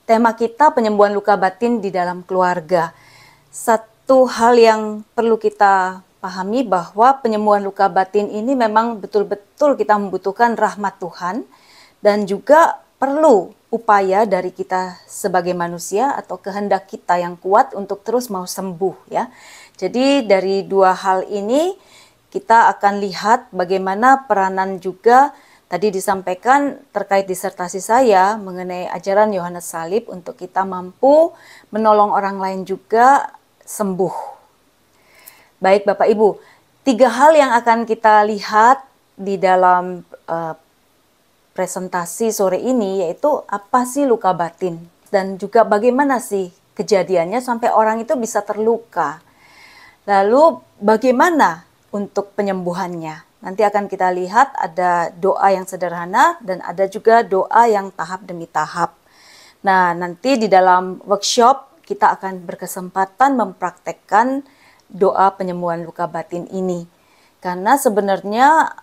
Tema kita penyembuhan luka batin di dalam keluarga. Satu hal yang perlu kita pahami bahwa penyembuhan luka batin ini memang betul-betul kita membutuhkan rahmat Tuhan dan juga perlu upaya dari kita sebagai manusia atau kehendak kita yang kuat untuk terus mau sembuh ya. Jadi dari dua hal ini kita akan lihat bagaimana peranan juga tadi disampaikan terkait disertasi saya mengenai ajaran Yohanes Salib untuk kita mampu menolong orang lain juga sembuh. Baik Bapak Ibu, 3 hal yang akan kita lihat di dalam presentasi sore ini yaitu apa sih luka batin dan juga bagaimana sih kejadiannya sampai orang itu bisa terluka. Lalu bagaimana untuk penyembuhannya? Nanti akan kita lihat ada doa yang sederhana dan ada juga doa yang tahap demi tahap. Nah, nanti di dalam workshop kita akan berkesempatan mempraktekkan doa penyembuhan luka batin ini. Karena sebenarnya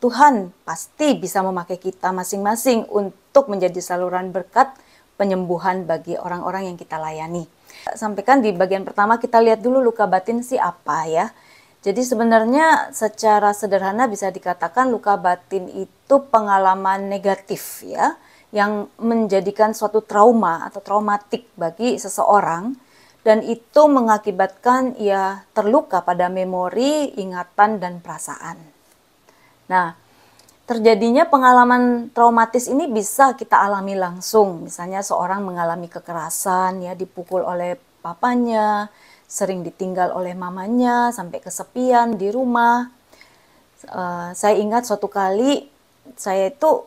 Tuhan pasti bisa memakai kita masing-masing untuk menjadi saluran berkat penyembuhan bagi orang-orang yang kita layani. Sampaikan di bagian pertama kita lihat dulu luka batin sih apa ya. Jadi sebenarnya secara sederhana bisa dikatakan luka batin itu pengalaman negatif ya, yang menjadikan suatu trauma atau traumatik bagi seseorang dan itu mengakibatkan ia terluka pada memori, ingatan, dan perasaan. Nah, terjadinya pengalaman traumatis ini bisa kita alami langsung, misalnya seorang mengalami kekerasan ya, dipukul oleh papanya, sering ditinggal oleh mamanya, sampai kesepian di rumah. Saya ingat suatu kali, saya itu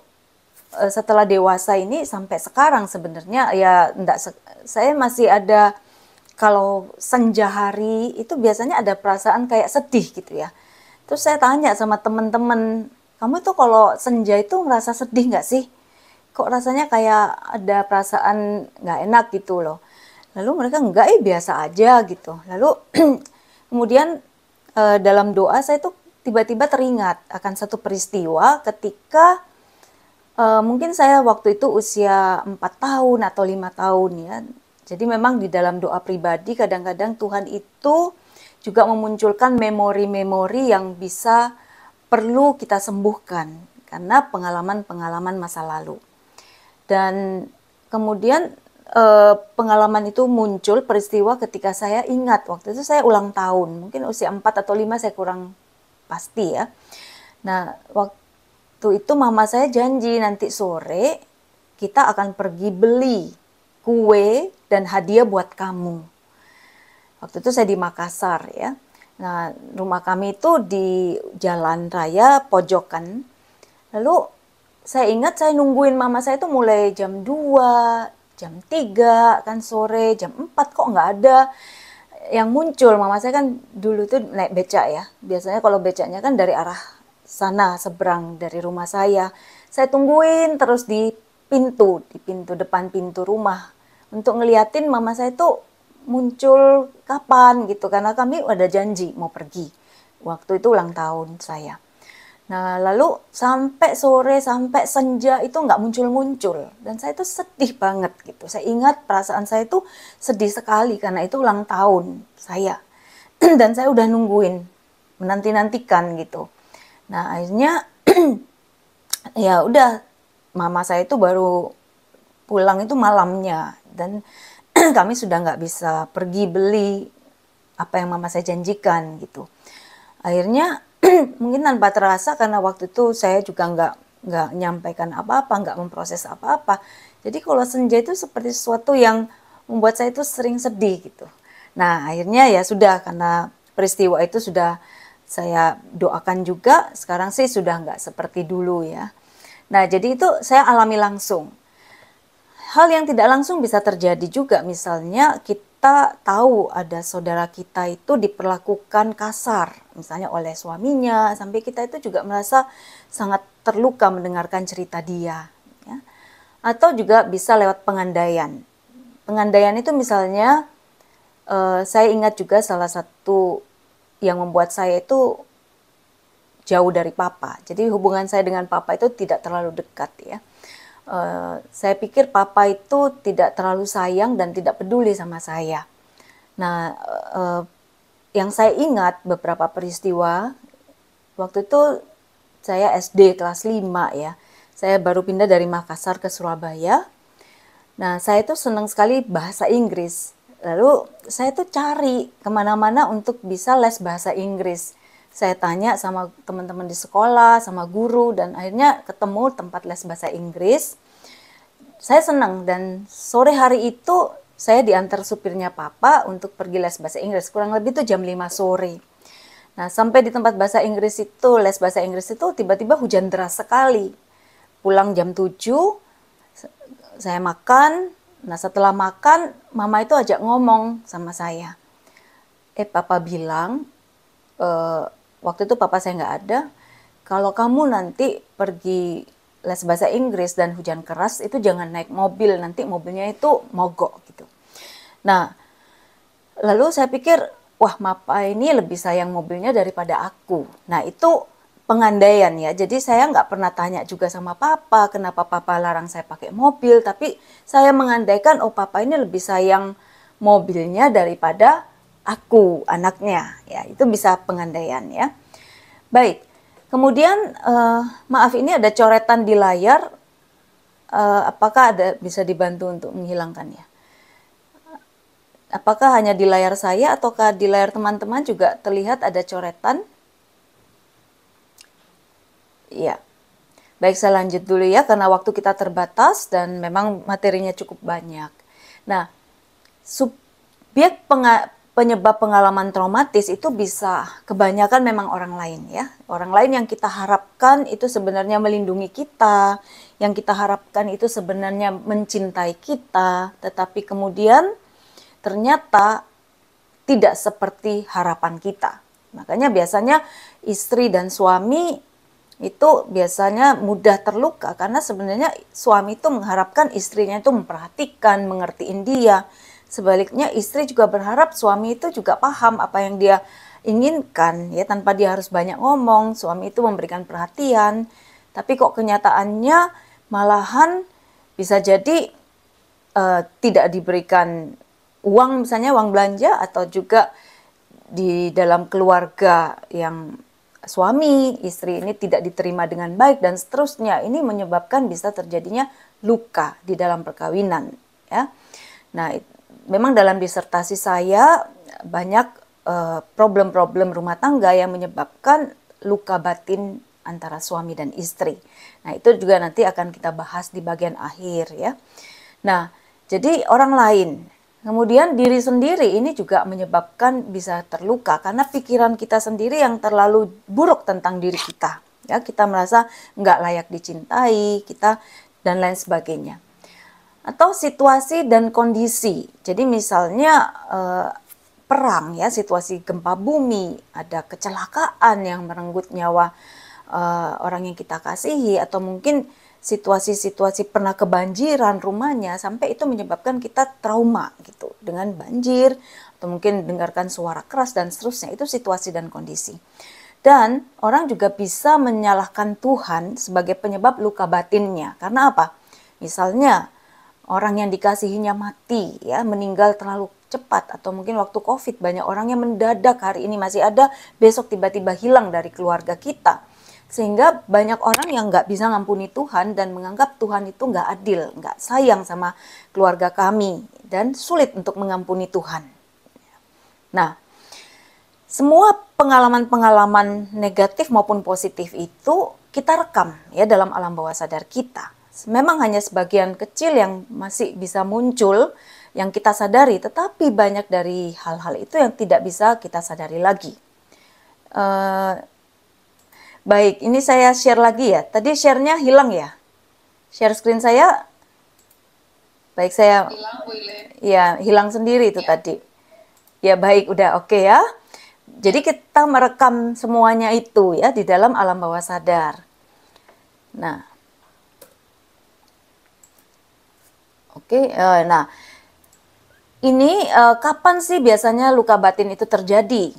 setelah dewasa ini sampai sekarang sebenarnya ya saya masih ada, kalau senja hari itu biasanya ada perasaan kayak sedih gitu ya. Terus saya tanya sama teman-teman, kamu itu kalau senja itu ngerasa sedih nggak sih? Kok rasanya kayak ada perasaan nggak enak gitu loh. Lalu mereka enggak, biasa aja gitu. Lalu kemudian dalam doa saya tuh tiba-tiba teringat akan satu peristiwa ketika mungkin saya waktu itu usia 4 tahun atau 5 tahun ya. Jadi memang di dalam doa pribadi kadang-kadang Tuhan itu juga memunculkan memori-memori yang bisa perlu kita sembuhkan karena pengalaman-pengalaman masa lalu. Dan kemudian pengalaman itu muncul peristiwa ketika saya ingat waktu itu saya ulang tahun, mungkin usia 4 atau 5 saya kurang pasti ya. Nah, waktu itu mama saya janji nanti sore kita akan pergi beli kue dan hadiah buat kamu. Waktu itu saya di Makassar ya. Nah, rumah kami itu di jalan raya pojokan. Lalu saya ingat saya nungguin mama saya itu mulai jam 2, jam 3 kan sore, jam 4 kok nggak ada yang muncul. Mama saya kan dulu tuh naik becak ya. Biasanya kalau becaknya kan dari arah sana seberang dari rumah saya. Saya tungguin terus di pintu depan pintu rumah untuk ngeliatin mama saya tuh muncul kapan gitu karena kami ada janji mau pergi. Waktu itu ulang tahun saya. Nah, lalu sampai sore, sampai senja itu nggak muncul-muncul. Dan saya itu sedih banget gitu. Saya ingat perasaan saya itu sedih sekali karena itu ulang tahun saya. Dan saya udah nungguin, menanti-nantikan gitu. Nah, akhirnya ya udah, mama saya itu baru pulang itu malamnya. Dan kami sudah nggak bisa pergi beli apa yang mama saya janjikan gitu. Akhirnya mungkin tanpa terasa karena waktu itu saya juga nggak nyampaikan apa-apa, nggak memproses apa-apa. Jadi kalau senja itu seperti sesuatu yang membuat saya itu sering sedih gitu. Nah akhirnya ya sudah, karena peristiwa itu sudah saya doakan juga, sekarang sih sudah nggak seperti dulu ya. Nah jadi itu saya alami langsung. Hal yang tidak langsung bisa terjadi juga, misalnya kita tahu ada saudara kita itu diperlakukan kasar, misalnya oleh suaminya, sampai kita itu juga merasa sangat terluka mendengarkan cerita dia. Ya. Atau juga bisa lewat pengandaian. Pengandaian itu misalnya, saya ingat juga salah satu yang membuat saya itu jauh dari papa. Jadi hubungan saya dengan papa itu tidak terlalu dekat ya. Saya pikir papa itu tidak terlalu sayang dan tidak peduli sama saya. Nah, yang saya ingat beberapa peristiwa, waktu itu saya SD kelas 5 ya. Saya baru pindah dari Makassar ke Surabaya. Nah, saya tuh senang sekali bahasa Inggris. Lalu saya tuh cari kemana-mana untuk bisa les bahasa Inggris. Saya tanya sama teman-teman di sekolah, sama guru, dan akhirnya ketemu tempat les bahasa Inggris. Saya senang, dan sore hari itu saya diantar supirnya papa untuk pergi les bahasa Inggris. Kurang lebih tuh jam 5 sore. Nah, sampai di tempat bahasa Inggris itu, les bahasa Inggris itu tiba-tiba hujan deras sekali. Pulang jam 7, saya makan. Nah, setelah makan, mama itu ajak ngomong sama saya. Papa bilang, waktu itu papa saya nggak ada, kalau kamu nanti pergi les bahasa Inggris dan hujan keras, itu jangan naik mobil, nanti mobilnya itu mogok gitu. Nah, lalu saya pikir, wah, papa ini lebih sayang mobilnya daripada aku. Nah, itu pengandaian ya. Jadi saya nggak pernah tanya juga sama papa, kenapa papa larang saya pakai mobil. Tapi saya mengandaikan, oh, papa ini lebih sayang mobilnya daripada aku, anaknya. Ya, itu bisa pengandaian ya. Baik, kemudian maaf, ini ada coretan di layar. Apakah bisa dibantu untuk menghilangkannya? Apakah hanya di layar saya ataukah di layar teman-teman juga terlihat ada coretan? Iya. Baik, saya lanjut dulu ya, karena waktu kita terbatas dan memang materinya cukup banyak. Nah, subjek penyebab pengalaman traumatis itu bisa kebanyakan memang orang lain ya. Orang lain yang kita harapkan itu sebenarnya melindungi kita, yang kita harapkan itu sebenarnya mencintai kita, tetapi kemudian ternyata tidak seperti harapan kita. Makanya biasanya istri dan suami itu biasanya mudah terluka karena sebenarnya suami itu mengharapkan istrinya itu memperhatikan, mengertiin dia. Sebaliknya istri juga berharap suami itu juga paham apa yang dia inginkan ya, tanpa dia harus banyak ngomong, suami itu memberikan perhatian. Tapi kok kenyataannya malahan bisa jadi tidak diberikan uang, misalnya uang belanja, atau juga di dalam keluarga yang suami istri ini tidak diterima dengan baik dan seterusnya. Ini menyebabkan bisa terjadinya luka di dalam perkawinan ya. Nah, memang dalam disertasi saya banyak problem-problem rumah tangga yang menyebabkan luka batin antara suami dan istri. Nah, itu juga nanti akan kita bahas di bagian akhir ya. Nah, jadi orang lain, kemudian diri sendiri ini juga menyebabkan bisa terluka karena pikiran kita sendiri yang terlalu buruk tentang diri kita. Ya, kita merasa nggak layak dicintai, kita dan lain sebagainya. Atau situasi dan kondisi. Jadi misalnya perang ya, situasi gempa bumi, ada kecelakaan yang merenggut nyawa orang yang kita kasihi, atau mungkin situasi-situasi pernah kebanjiran rumahnya sampai itu menyebabkan kita trauma gitu dengan banjir, atau mungkin dengarkan suara keras dan seterusnya. Itu situasi dan kondisi. Dan orang juga bisa menyalahkan Tuhan sebagai penyebab luka batinnya. Karena apa? Misalnya orang yang dikasihinya mati ya, meninggal terlalu cepat, atau mungkin waktu COVID banyak orang yang mendadak, hari ini masih ada, besok tiba-tiba hilang dari keluarga kita. Sehingga banyak orang yang nggak bisa ngampuni Tuhan dan menganggap Tuhan itu nggak adil, nggak sayang sama keluarga kami, dan sulit untuk mengampuni Tuhan. Nah, semua pengalaman-pengalaman negatif maupun positif itu kita rekam ya dalam alam bawah sadar kita. Memang hanya sebagian kecil yang masih bisa muncul, yang kita sadari, tetapi banyak dari hal-hal itu yang tidak bisa kita sadari lagi. Baik, ini saya share lagi ya. Tadi share-nya hilang ya? Share screen saya. Baik, saya hilang, ya, hilang sendiri itu ya. Tadi. Ya, baik, udah oke ya. Jadi kita merekam semuanya itu ya di dalam alam bawah sadar. Nah. Oke, nah. Ini kapan sih biasanya luka batin itu terjadi?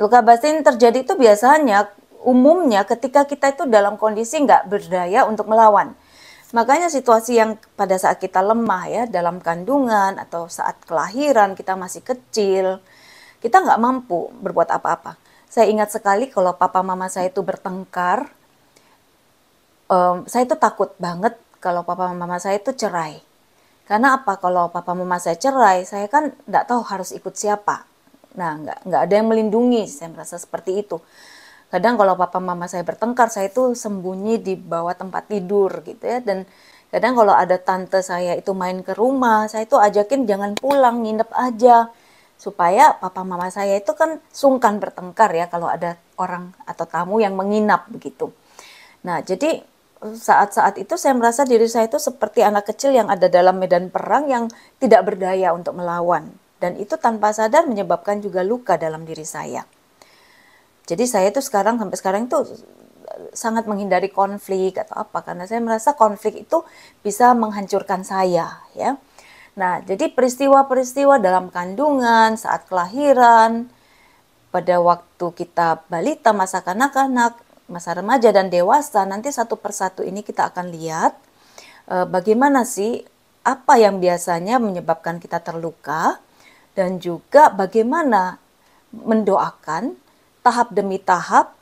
luka batin terjadi itu biasanya, umumnya ketika kita itu dalam kondisi nggak berdaya untuk melawan. Makanya situasi yang pada saat kita lemah ya, dalam kandungan atau saat kelahiran, kita masih kecil, kita nggak mampu berbuat apa-apa. Saya ingat sekali kalau papa mama saya itu bertengkar, saya itu takut banget kalau papa mama saya itu cerai. Karena apa? Kalau papa mama saya cerai, saya kan nggak tahu harus ikut siapa. Nah, nggak ada yang melindungi, saya merasa seperti itu. Kadang kalau papa mama saya bertengkar, saya itu sembunyi di bawah tempat tidur gitu ya. Dan kadang kalau ada tante saya itu main ke rumah, saya itu ajakin jangan pulang, nginep aja. Supaya papa mama saya itu kan sungkan bertengkar ya kalau ada orang atau tamu yang menginap begitu. Nah, jadi saat-saat itu saya merasa diri saya itu seperti anak kecil yang ada dalam medan perang yang tidak berdaya untuk melawan. Dan itu tanpa sadar menyebabkan juga luka dalam diri saya. Jadi saya itu sampai sekarang itu sangat menghindari konflik atau apa. Karena saya merasa konflik itu bisa menghancurkan saya ya. Nah, jadi peristiwa-peristiwa dalam kandungan, saat kelahiran, pada waktu kita balita, masa kanak-kanak, masa remaja dan dewasa, nanti satu persatu ini kita akan lihat bagaimana sih apa yang biasanya menyebabkan kita terluka dan juga bagaimana mendoakan tahap demi tahap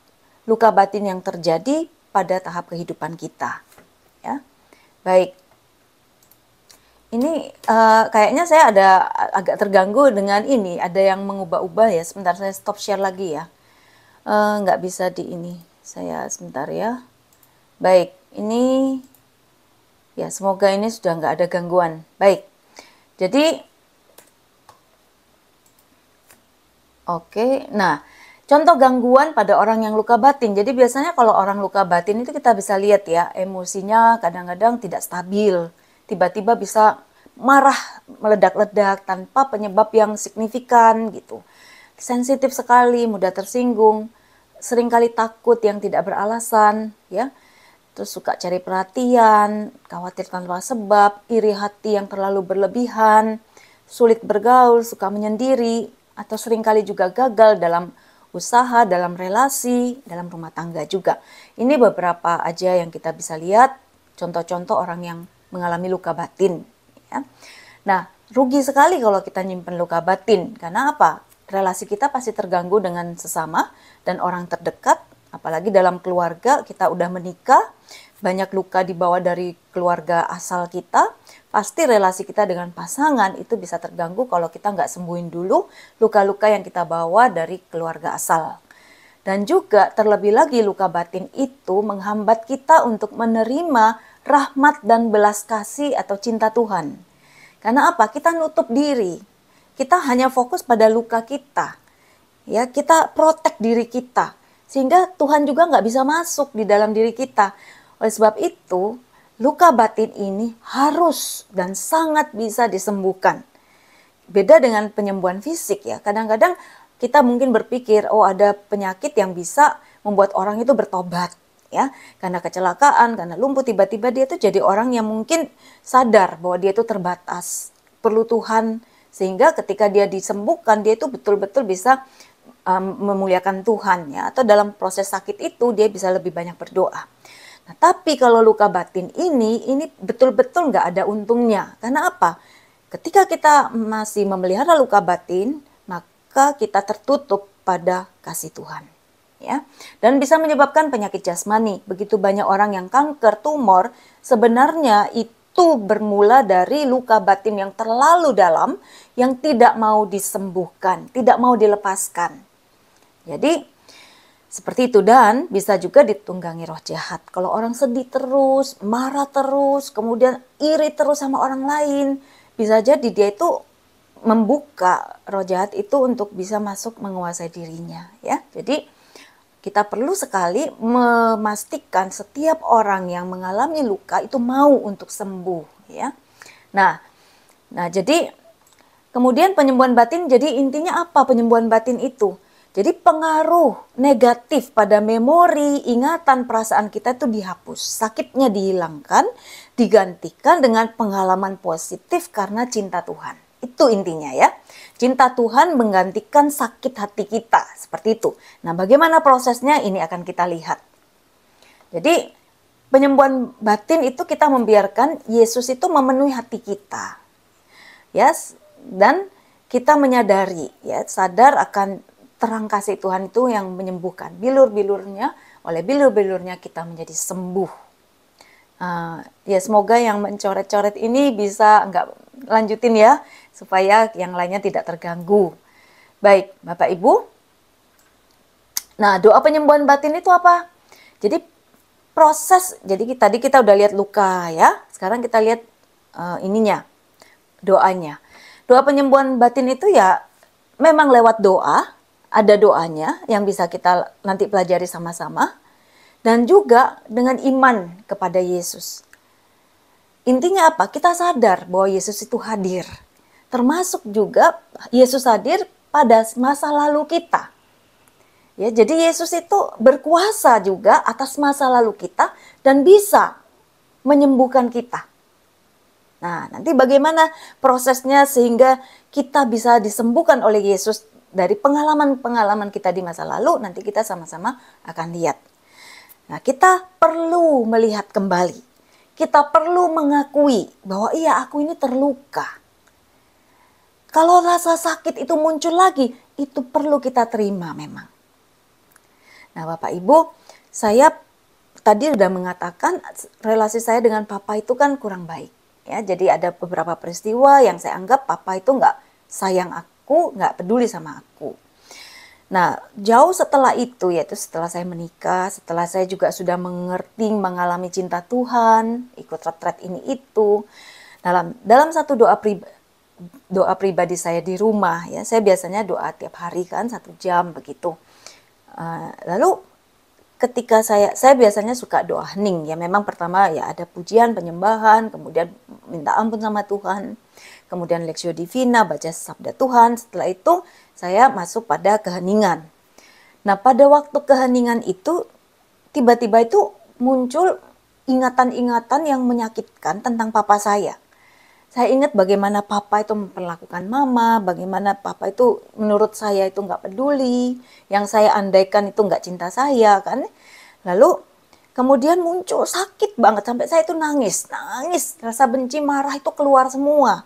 luka batin yang terjadi pada tahap kehidupan kita. Ya, baik. Ini kayaknya saya agak terganggu dengan ini, ada yang mengubah-ubah ya. Sebentar saya stop share lagi ya. Nggak bisa di ini. Saya sebentar ya. Baik, ini ya semoga ini sudah nggak ada gangguan. Baik, jadi oke. Nah, contoh gangguan pada orang yang luka batin. Jadi biasanya kalau orang luka batin itu kita bisa lihat ya, emosinya kadang-kadang tidak stabil. Tiba-tiba bisa marah, meledak-ledak tanpa penyebab yang signifikan gitu. Sensitif sekali, mudah tersinggung. Seringkali takut yang tidak beralasan ya, terus suka cari perhatian, khawatir tanpa sebab, iri hati yang terlalu berlebihan, sulit bergaul, suka menyendiri, atau seringkali juga gagal dalam usaha, dalam relasi, dalam rumah tangga juga. Ini beberapa aja yang kita bisa lihat contoh-contoh orang yang mengalami luka batin ya. Nah, rugi sekali kalau kita nyimpen luka batin. Karena apa? Relasi kita pasti terganggu dengan sesama dan orang terdekat, apalagi dalam keluarga kita udah menikah, banyak luka dibawa dari keluarga asal kita, pasti relasi kita dengan pasangan itu bisa terganggu kalau kita nggak sembuhin dulu luka-luka yang kita bawa dari keluarga asal. Dan juga terlebih lagi luka batin itu menghambat kita untuk menerima rahmat dan belas kasih atau cinta Tuhan. Karena apa? Kita nutup diri. Kita hanya fokus pada luka kita. Ya, kita protek diri kita. Sehingga Tuhan juga nggak bisa masuk di dalam diri kita. Oleh sebab itu, luka batin ini harus dan sangat bisa disembuhkan. Beda dengan penyembuhan fisik ya. Kadang-kadang kita mungkin berpikir, oh ada penyakit yang bisa membuat orang itu bertobat. Ya, karena kecelakaan, karena lumpuh, tiba-tiba dia itu jadi orang yang mungkin sadar bahwa dia itu terbatas, perlu Tuhan. Sehingga ketika dia disembuhkan, dia itu betul-betul bisa memuliakan Tuhan ya. Atau dalam proses sakit itu dia bisa lebih banyak berdoa. Nah, tapi kalau luka batin ini betul-betul nggak ada untungnya. Karena apa? Ketika kita masih memelihara luka batin, maka kita tertutup pada kasih Tuhan. Ya, dan bisa menyebabkan penyakit jasmani. Begitu banyak orang yang kanker, tumor, sebenarnya itu bermula dari luka batin yang terlalu dalam yang tidak mau disembuhkan, tidak mau dilepaskan. Jadi seperti itu, dan bisa juga ditunggangi roh jahat. Kalau orang sedih terus, marah terus, kemudian iri terus sama orang lain, bisa jadi dia itu membuka roh jahat itu untuk bisa masuk menguasai dirinya ya. Jadi kita perlu sekali memastikan setiap orang yang mengalami luka itu mau untuk sembuh ya. Nah, jadi kemudian penyembuhan batin, jadi intinya apa penyembuhan batin itu? Jadi pengaruh negatif pada memori, ingatan, perasaan kita itu dihapus. Sakitnya dihilangkan, digantikan dengan pengalaman positif karena cinta Tuhan. Itu intinya ya. Cinta Tuhan menggantikan sakit hati kita, seperti itu. Nah, bagaimana prosesnya ini akan kita lihat. Jadi, penyembuhan batin itu kita membiarkan Yesus itu memenuhi hati kita. Ya, dan kita menyadari, ya, sadar akan terang kasih Tuhan itu yang menyembuhkan. Bilur-bilurnya, oleh bilur-bilurnya kita menjadi sembuh. Ya semoga yang mencoret-coret ini bisa nggak lanjutin ya, supaya yang lainnya tidak terganggu. Baik, Bapak Ibu. Nah, doa penyembuhan batin itu apa? Jadi proses, jadi tadi kita udah lihat luka ya, sekarang kita lihat ininya, doanya. Doa penyembuhan batin itu ya memang lewat doa, ada doanya yang bisa kita nanti pelajari sama-sama. Dan juga dengan iman kepada Yesus. Intinya apa? Kita sadar bahwa Yesus itu hadir. Termasuk juga Yesus hadir pada masa lalu kita. Ya, jadi Yesus itu berkuasa juga atas masa lalu kita dan bisa menyembuhkan kita. Nah, nanti bagaimana prosesnya sehingga kita bisa disembuhkan oleh Yesus dari pengalaman-pengalaman kita di masa lalu, nanti kita sama-sama akan lihat. Nah, kita perlu melihat kembali. Kita perlu mengakui bahwa iya, aku ini terluka. Kalau rasa sakit itu muncul lagi, itu perlu kita terima memang. Nah, Bapak Ibu, saya tadi sudah mengatakan relasi saya dengan Papa itu kan kurang baik. Ya, jadi ada beberapa peristiwa yang saya anggap Papa itu nggak sayang aku, nggak peduli sama aku. Nah, jauh setelah itu, yaitu setelah saya menikah, setelah saya juga sudah mengerti, mengalami cinta Tuhan, ikut retret ini itu, dalam satu doa pribadi saya di rumah, ya, saya biasanya doa tiap hari kan 1 jam begitu. Lalu ketika saya biasanya suka doa hening, ya memang pertama ya ada pujian, penyembahan, kemudian minta ampun sama Tuhan, kemudian Lectio Divina, baca sabda Tuhan, setelah itu saya masuk pada keheningan. Nah, pada waktu keheningan itu, tiba-tiba itu muncul ingatan-ingatan yang menyakitkan tentang papa saya. Saya ingat bagaimana papa itu memperlakukan mama, bagaimana papa itu menurut saya itu nggak peduli, yang saya andaikan itu nggak cinta saya, kan. Lalu kemudian muncul sakit banget, sampai saya itu nangis, rasa benci, marah itu keluar semua.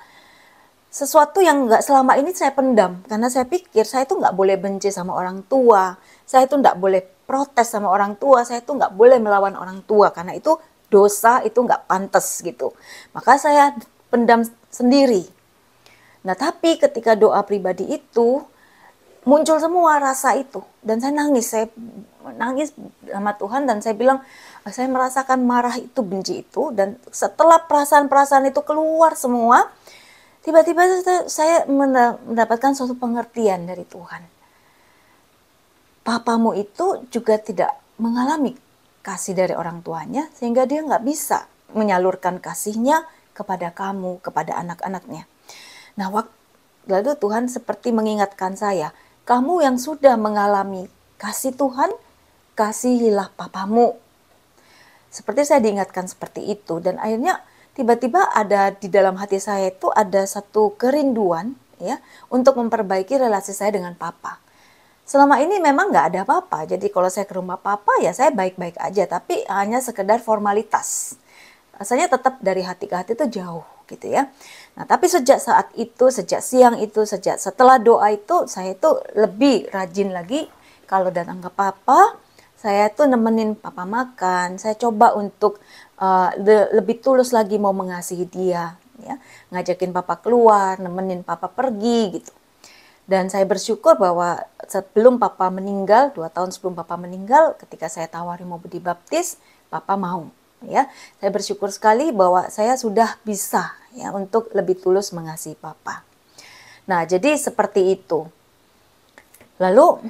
Sesuatu yang nggak selama ini saya pendam, karena saya pikir saya itu nggak boleh benci sama orang tua, saya itu nggak boleh protes sama orang tua, saya itu nggak boleh melawan orang tua, karena itu dosa, itu nggak pantas gitu. Maka saya pendam sendiri. Nah, tapi ketika doa pribadi itu, muncul semua rasa itu, dan saya nangis sama Tuhan, dan saya bilang, saya merasakan marah itu, benci itu, dan setelah perasaan-perasaan itu keluar semua, tiba-tiba saya mendapatkan suatu pengertian dari Tuhan. Papamu itu juga tidak mengalami kasih dari orang tuanya, sehingga dia nggak bisa menyalurkan kasihnya kepada kamu, kepada anak-anaknya. Nah, lalu Tuhan seperti mengingatkan saya, kamu yang sudah mengalami kasih Tuhan, kasihilah papamu. Seperti saya diingatkan seperti itu, dan akhirnya tiba-tiba ada di dalam hati saya itu ada satu kerinduan ya untuk memperbaiki relasi saya dengan papa. Selama ini memang nggak ada apa-apa, jadi kalau saya ke rumah papa ya saya baik-baik aja, tapi hanya sekedar formalitas. Rasanya tetap dari hati ke hati itu jauh gitu ya. Nah, tapi sejak saat itu, sejak siang itu, sejak setelah doa itu, saya itu lebih rajin lagi kalau datang ke papa. Saya tuh nemenin papa makan, saya coba untuk lebih tulus lagi mau mengasihi dia, ya, ngajakin papa keluar, nemenin papa pergi gitu. Dan saya bersyukur bahwa sebelum papa meninggal, 2 tahun sebelum papa meninggal, ketika saya tawari mau dibaptis, papa mau. Ya, saya bersyukur sekali bahwa saya sudah bisa ya untuk lebih tulus mengasihi papa. Nah, jadi seperti itu. Lalu,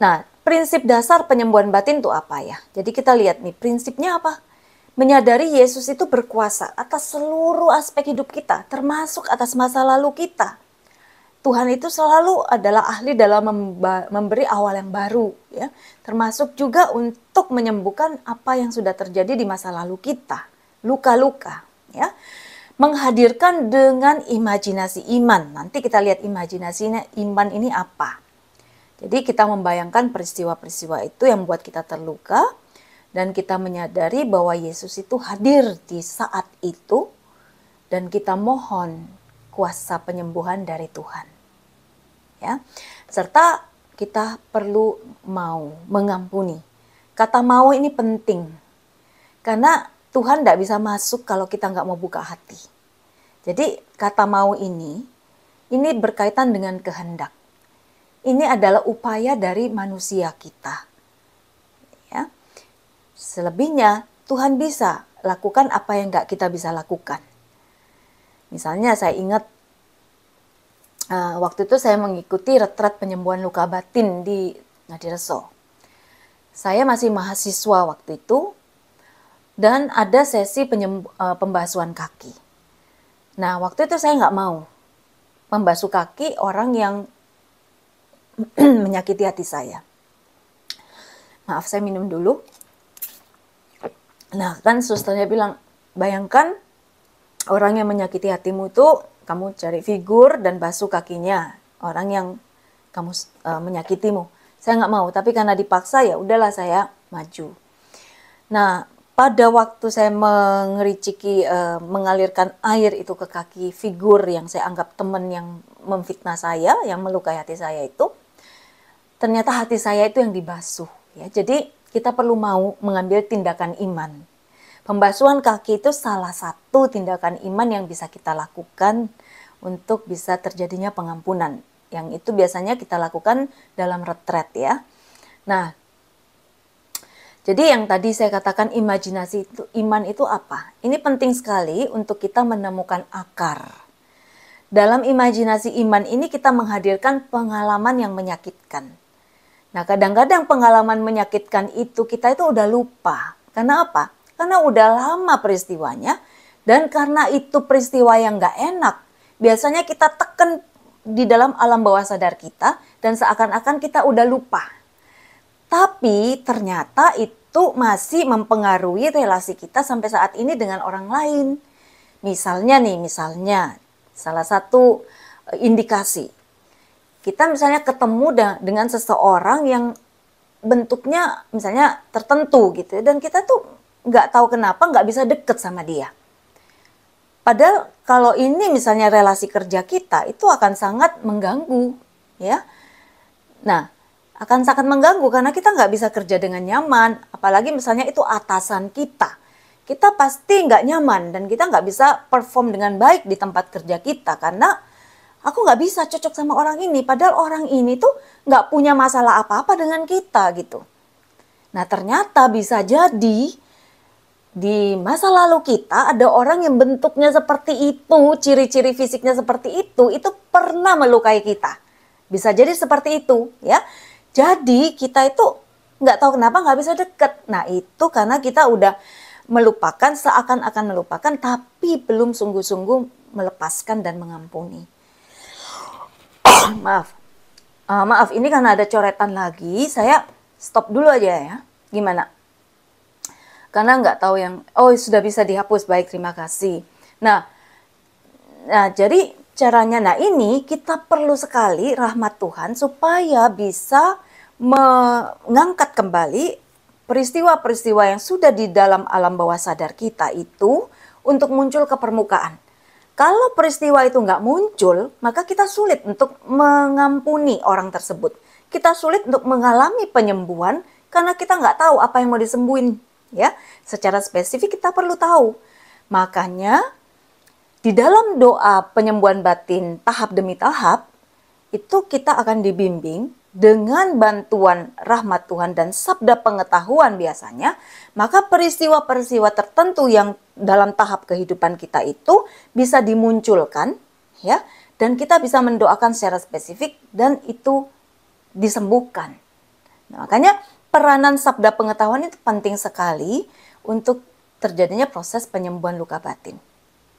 nah, prinsip dasar penyembuhan batin itu apa ya? Jadi kita lihat nih, prinsipnya apa? Menyadari Yesus itu berkuasa atas seluruh aspek hidup kita, termasuk atas masa lalu kita. Tuhan itu selalu adalah ahli dalam memberi awal yang baru, ya, termasuk juga untuk menyembuhkan apa yang sudah terjadi di masa lalu kita, luka-luka, ya. menghadirkan dengan imajinasi iman. Nanti kita lihat imajinasinya iman ini apa. Jadi kita membayangkan peristiwa-peristiwa itu yang membuat kita terluka, dan kita menyadari bahwa Yesus itu hadir di saat itu, dan kita mohon kuasa penyembuhan dari Tuhan. Ya. Serta kita perlu mau mengampuni. Kata mau ini penting, karena Tuhan tidak bisa masuk kalau kita nggak mau buka hati. Jadi kata mau ini berkaitan dengan kehendak. Ini adalah upaya dari manusia kita. Ya. Selebihnya Tuhan bisa lakukan apa yang nggak kita bisa lakukan. Misalnya saya ingat waktu itu saya mengikuti retret penyembuhan luka batin di Ngadireso. Saya masih mahasiswa waktu itu, dan ada sesi pembasuhan kaki. Nah, waktu itu saya nggak mau membasuh kaki orang yang menyakiti hati saya. Maaf, saya minum dulu. Nah, kan susternya bilang, bayangkan orang yang menyakiti hatimu itu, kamu cari figur dan basuh kakinya orang yang kamu menyakitimu. Saya nggak mau, tapi karena dipaksa ya udahlah saya maju. Nah, pada waktu saya mengericiki, mengalirkan air itu ke kaki figur yang saya anggap teman yang memfitnah saya, yang melukai hati saya itu, ternyata hati saya itu yang dibasuh. Ya, jadi kita perlu mau mengambil tindakan iman. Pembasuhan kaki itu salah satu tindakan iman yang bisa kita lakukan untuk bisa terjadinya pengampunan. Yang itu biasanya kita lakukan dalam retret ya. Nah, jadi yang tadi saya katakan imajinasi itu, iman itu apa? Ini penting sekali untuk kita menemukan akar. Dalam imajinasi iman ini kita menghadirkan pengalaman yang menyakitkan. Nah, kadang-kadang pengalaman menyakitkan itu kita itu udah lupa. Karena apa? Karena udah lama peristiwanya, dan karena itu peristiwa yang gak enak. Biasanya kita tekan di dalam alam bawah sadar kita, dan seakan-akan kita udah lupa. Tapi ternyata itu masih mempengaruhi relasi kita sampai saat ini dengan orang lain. Misalnya salah satu indikasi. Kita misalnya ketemu dengan seseorang yang bentuknya misalnya tertentu gitu, dan kita tuh nggak tahu kenapa nggak bisa deket sama dia. Padahal kalau ini misalnya relasi kerja kita, itu akan sangat mengganggu, ya. Nah, akan sangat mengganggu karena kita nggak bisa kerja dengan nyaman, apalagi misalnya itu atasan kita. Kita pasti nggak nyaman dan kita nggak bisa perform dengan baik di tempat kerja kita karena aku nggak bisa cocok sama orang ini, padahal orang ini tuh nggak punya masalah apa-apa dengan kita gitu. Nah, ternyata bisa jadi di masa lalu kita ada orang yang bentuknya seperti itu, ciri-ciri fisiknya seperti itu pernah melukai kita. Bisa jadi seperti itu, ya. Jadi kita itu nggak tahu kenapa nggak bisa deket. Nah, itu karena kita udah melupakan, seakan-akan melupakan, tapi belum sungguh-sungguh melepaskan dan mengampuni. Maaf, ini karena ada coretan lagi, saya stop dulu aja ya. Gimana? Karena nggak tahu yang, sudah bisa dihapus, baik, terima kasih. Nah, jadi caranya, ini kita perlu sekali rahmat Tuhan supaya bisa mengangkat kembali peristiwa-peristiwa yang sudah di dalam alam bawah sadar kita itu untuk muncul ke permukaan. Kalau peristiwa itu nggak muncul, maka kita sulit untuk mengampuni orang tersebut. Kita sulit untuk mengalami penyembuhan karena kita nggak tahu apa yang mau disembuhin. Ya, secara spesifik kita perlu tahu. Makanya di dalam doa penyembuhan batin tahap demi tahap, itu kita akan dibimbing dengan bantuan rahmat Tuhan dan sabda pengetahuan biasanya, maka peristiwa-peristiwa tertentu yang dalam tahap kehidupan kita itu bisa dimunculkan, ya, dan kita bisa mendoakan secara spesifik dan itu disembuhkan. Nah, makanya peranan sabda pengetahuan itu penting sekali untuk terjadinya proses penyembuhan luka batin.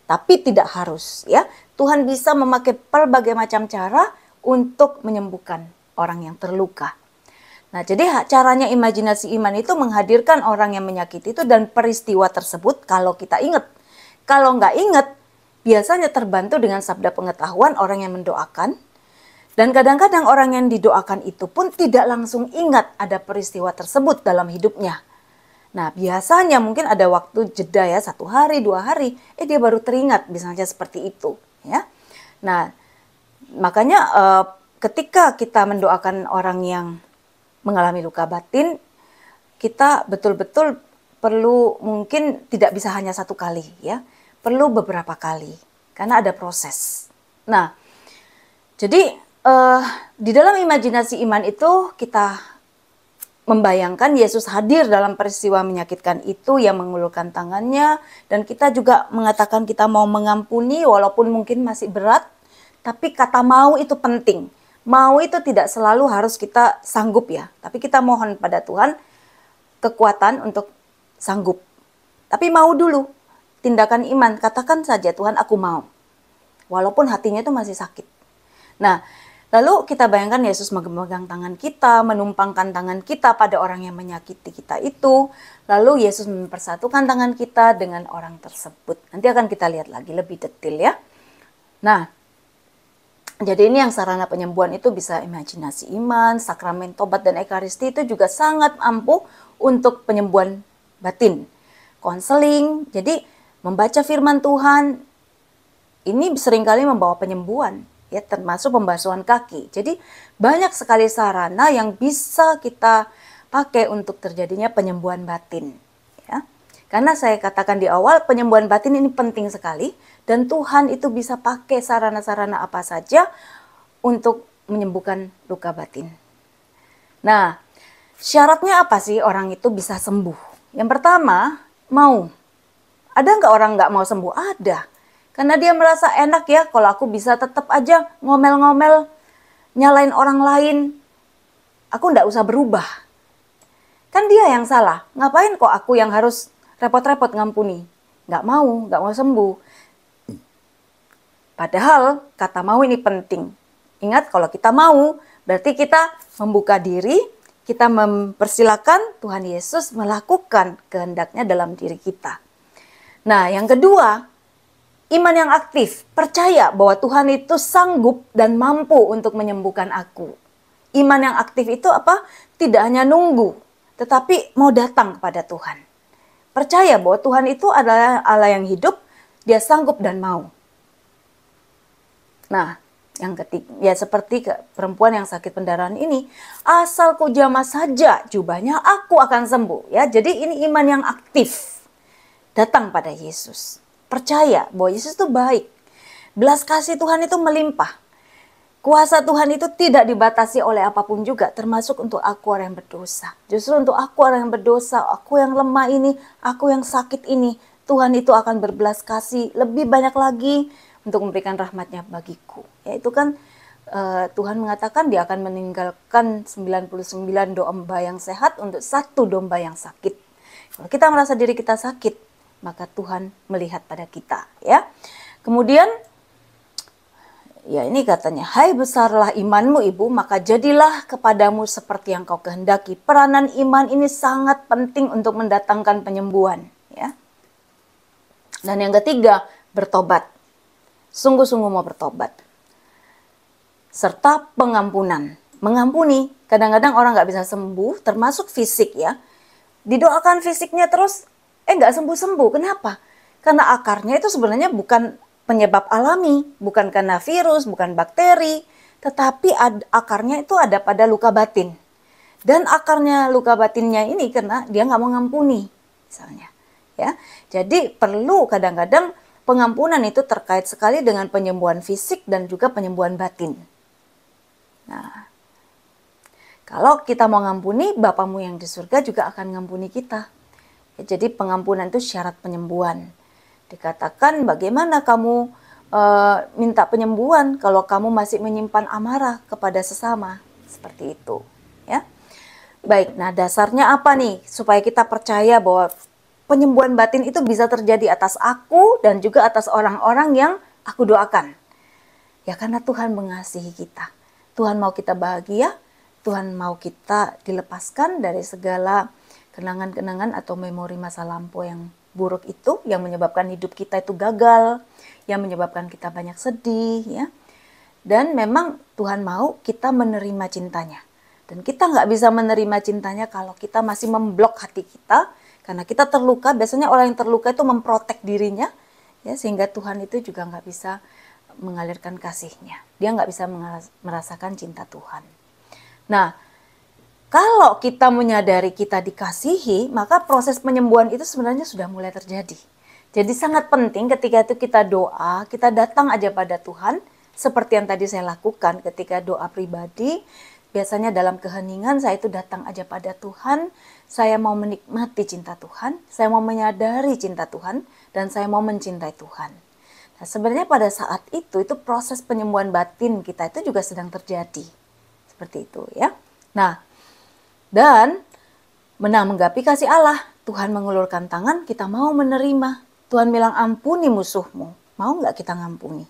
Tapi tidak harus, ya. Tuhan bisa memakai berbagai macam cara untuk menyembuhkan orang yang terluka. Nah, jadi caranya imajinasi iman itu menghadirkan orang yang menyakiti itu dan peristiwa tersebut kalau kita ingat. Kalau nggak ingat, biasanya terbantu dengan sabda pengetahuan orang yang mendoakan. Dan kadang-kadang orang yang didoakan itu pun tidak langsung ingat ada peristiwa tersebut dalam hidupnya. Nah, biasanya mungkin ada waktu jeda ya, 1 hari, 2 hari, dia baru teringat misalnya seperti itu. Ya. Nah, makanya ketika kita mendoakan orang yang mengalami luka batin, kita betul-betul perlu, mungkin tidak bisa hanya 1 kali ya, perlu beberapa kali karena ada proses. Nah, jadi di dalam imajinasi iman itu kita membayangkan Yesus hadir dalam peristiwa menyakitkan itu yang mengulurkan tangannya, dan kita juga mengatakan kita mau mengampuni walaupun mungkin masih berat, tapi kata mau itu penting. Mau itu tidak selalu harus kita sanggup ya, tapi kita mohon pada Tuhan kekuatan untuk sanggup. Tapi mau dulu, tindakan iman, katakan saja Tuhan aku mau. Walaupun hatinya itu masih sakit. Nah, lalu kita bayangkan Yesus memegang tangan kita, menumpangkan tangan kita pada orang yang menyakiti kita itu. Lalu Yesus mempersatukan tangan kita dengan orang tersebut. Nanti akan kita lihat lagi lebih detail ya. Nah, jadi ini yang sarana penyembuhan itu bisa imajinasi iman, sakramen tobat dan ekaristi itu juga sangat ampuh untuk penyembuhan batin. Konseling, jadi membaca firman Tuhan, ini seringkali membawa penyembuhan. Ya, termasuk pembasuhan kaki. Jadi banyak sekali sarana yang bisa kita pakai untuk terjadinya penyembuhan batin. Ya. Karena saya katakan di awal, penyembuhan batin ini penting sekali. Dan Tuhan itu bisa pakai sarana-sarana apa saja untuk menyembuhkan luka batin. Nah, syaratnya apa sih orang itu bisa sembuh? Yang pertama, mau. Ada nggak orang nggak mau sembuh? Ada. Karena dia merasa enak ya, kalau aku bisa tetap aja ngomel-ngomel, nyalain orang lain, aku nggak usah berubah. Kan dia yang salah, ngapain kok aku yang harus repot-repot ngampuni? Nggak mau sembuh. Padahal kata mau ini penting. Ingat, kalau kita mau, berarti kita membuka diri, kita mempersilakan Tuhan Yesus melakukan kehendaknya dalam diri kita. Nah, yang kedua, iman yang aktif, percaya bahwa Tuhan itu sanggup dan mampu untuk menyembuhkan aku. Iman yang aktif itu apa? Tidak hanya nunggu, tetapi mau datang kepada Tuhan. Percaya bahwa Tuhan itu adalah Allah yang hidup, dia sanggup dan mau. Nah, yang ketiga, ya seperti perempuan yang sakit pendarahan ini, asal ku jamah saja jubahnya, aku akan sembuh. Ya, jadi ini iman yang aktif, datang pada Yesus. Percaya bahwa Yesus itu baik. Belas kasih Tuhan itu melimpah. Kuasa Tuhan itu tidak dibatasi oleh apapun juga, termasuk untuk aku orang yang berdosa. Justru untuk aku orang yang berdosa, aku yang lemah ini, aku yang sakit ini, Tuhan itu akan berbelas kasih lebih banyak lagi untuk memberikan rahmatnya bagiku. Yaitu kan Tuhan mengatakan dia akan meninggalkan 99 domba yang sehat untuk 1 domba yang sakit. Kalau kita merasa diri kita sakit, maka Tuhan melihat pada kita, ya. Kemudian, ya ini katanya, hai besarlah imanmu ibu, maka jadilah kepadamu seperti yang kau kehendaki. Peranan iman ini sangat penting untuk mendatangkan penyembuhan, ya. Dan yang ketiga, bertobat. Sungguh-sungguh mau bertobat. Serta pengampunan. Mengampuni, kadang-kadang orang nggak bisa sembuh, termasuk fisik ya. Didoakan fisiknya terus, nggak sembuh-sembuh. Kenapa? Karena akarnya itu sebenarnya bukan penyebab alami, bukan karena virus, bukan bakteri, tetapi akarnya itu ada pada luka batin. Dan akarnya luka batinnya ini karena dia nggak mau ngampuni, misalnya. Ya, jadi perlu kadang-kadang pengampunan itu terkait sekali dengan penyembuhan fisik dan juga penyembuhan batin. Nah, kalau kita mau ngampuni, Bapamu yang di surga juga akan ngampuni kita. Jadi pengampunan itu syarat penyembuhan. Dikatakan bagaimana kamu minta penyembuhan kalau kamu masih menyimpan amarah kepada sesama. Seperti itu. Ya. Baik, nah dasarnya apa nih? Supaya kita percaya bahwa penyembuhan batin itu bisa terjadi atas aku dan juga atas orang-orang yang aku doakan. Ya karena Tuhan mengasihi kita. Tuhan mau kita bahagia. Tuhan mau kita dilepaskan dari segala kenangan-kenangan atau memori masa lampau yang buruk itu yang menyebabkan hidup kita itu gagal, yang menyebabkan kita banyak sedih ya. Dan memang Tuhan mau kita menerima cintanya. Dan kita nggak bisa menerima cintanya kalau kita masih memblok hati kita, karena kita terluka. Biasanya orang yang terluka itu memprotek dirinya, ya, sehingga Tuhan itu juga nggak bisa mengalirkan kasihnya. Dia nggak bisa merasakan cinta Tuhan. Nah, kalau kita menyadari kita dikasihi, maka proses penyembuhan itu sebenarnya sudah mulai terjadi. Jadi sangat penting ketika itu kita doa, kita datang aja pada Tuhan, seperti yang tadi saya lakukan ketika doa pribadi. Biasanya dalam keheningan saya itu datang aja pada Tuhan, saya mau menikmati cinta Tuhan, saya mau menyadari cinta Tuhan, dan saya mau mencintai Tuhan. Nah, sebenarnya pada saat itu proses penyembuhan batin kita itu juga sedang terjadi. Seperti itu ya. Nah, dan menanggapi kasih Allah, Tuhan mengulurkan tangan, kita mau menerima. Tuhan bilang ampuni musuhmu. Mau nggak kita ngampuni?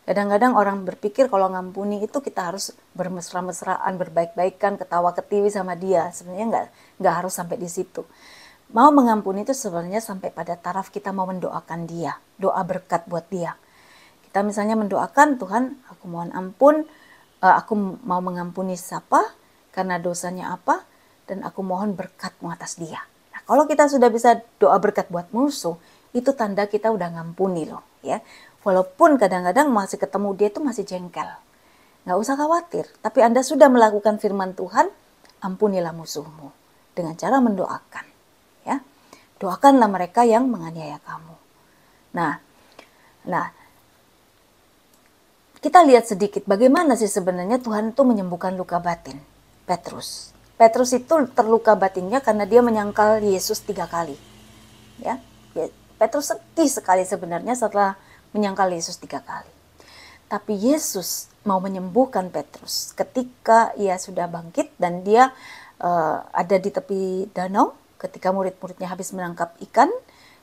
Kadang-kadang orang berpikir kalau ngampuni itu kita harus bermesra-mesraan, berbaik-baikan, ketawa-ketiwi sama dia. Sebenarnya nggak harus sampai di situ. Mau mengampuni itu sebenarnya sampai pada taraf kita mau mendoakan dia. Doa berkat buat dia. Kita misalnya mendoakan, Tuhan aku mohon ampun, aku mau mengampuni siapa, karena dosanya apa, dan aku mohon berkat-Mu atas dia. Nah, kalau kita sudah bisa doa berkat buat musuh, itu tanda kita udah ngampuni loh ya. Walaupun kadang-kadang masih ketemu dia itu masih jengkel. Nggak usah khawatir. Tapi Anda sudah melakukan firman Tuhan, ampunilah musuhmu. Dengan cara mendoakan. Ya, doakanlah mereka yang menganiaya kamu. Nah, kita lihat sedikit bagaimana sih sebenarnya Tuhan itu menyembuhkan luka batin Petrus. Petrus itu terluka batinnya karena dia menyangkal Yesus 3 kali. Ya, Petrus sedih sekali sebenarnya setelah menyangkal Yesus 3 kali. Tapi Yesus mau menyembuhkan Petrus ketika ia sudah bangkit dan dia ada di tepi danau ketika murid-muridnya habis menangkap ikan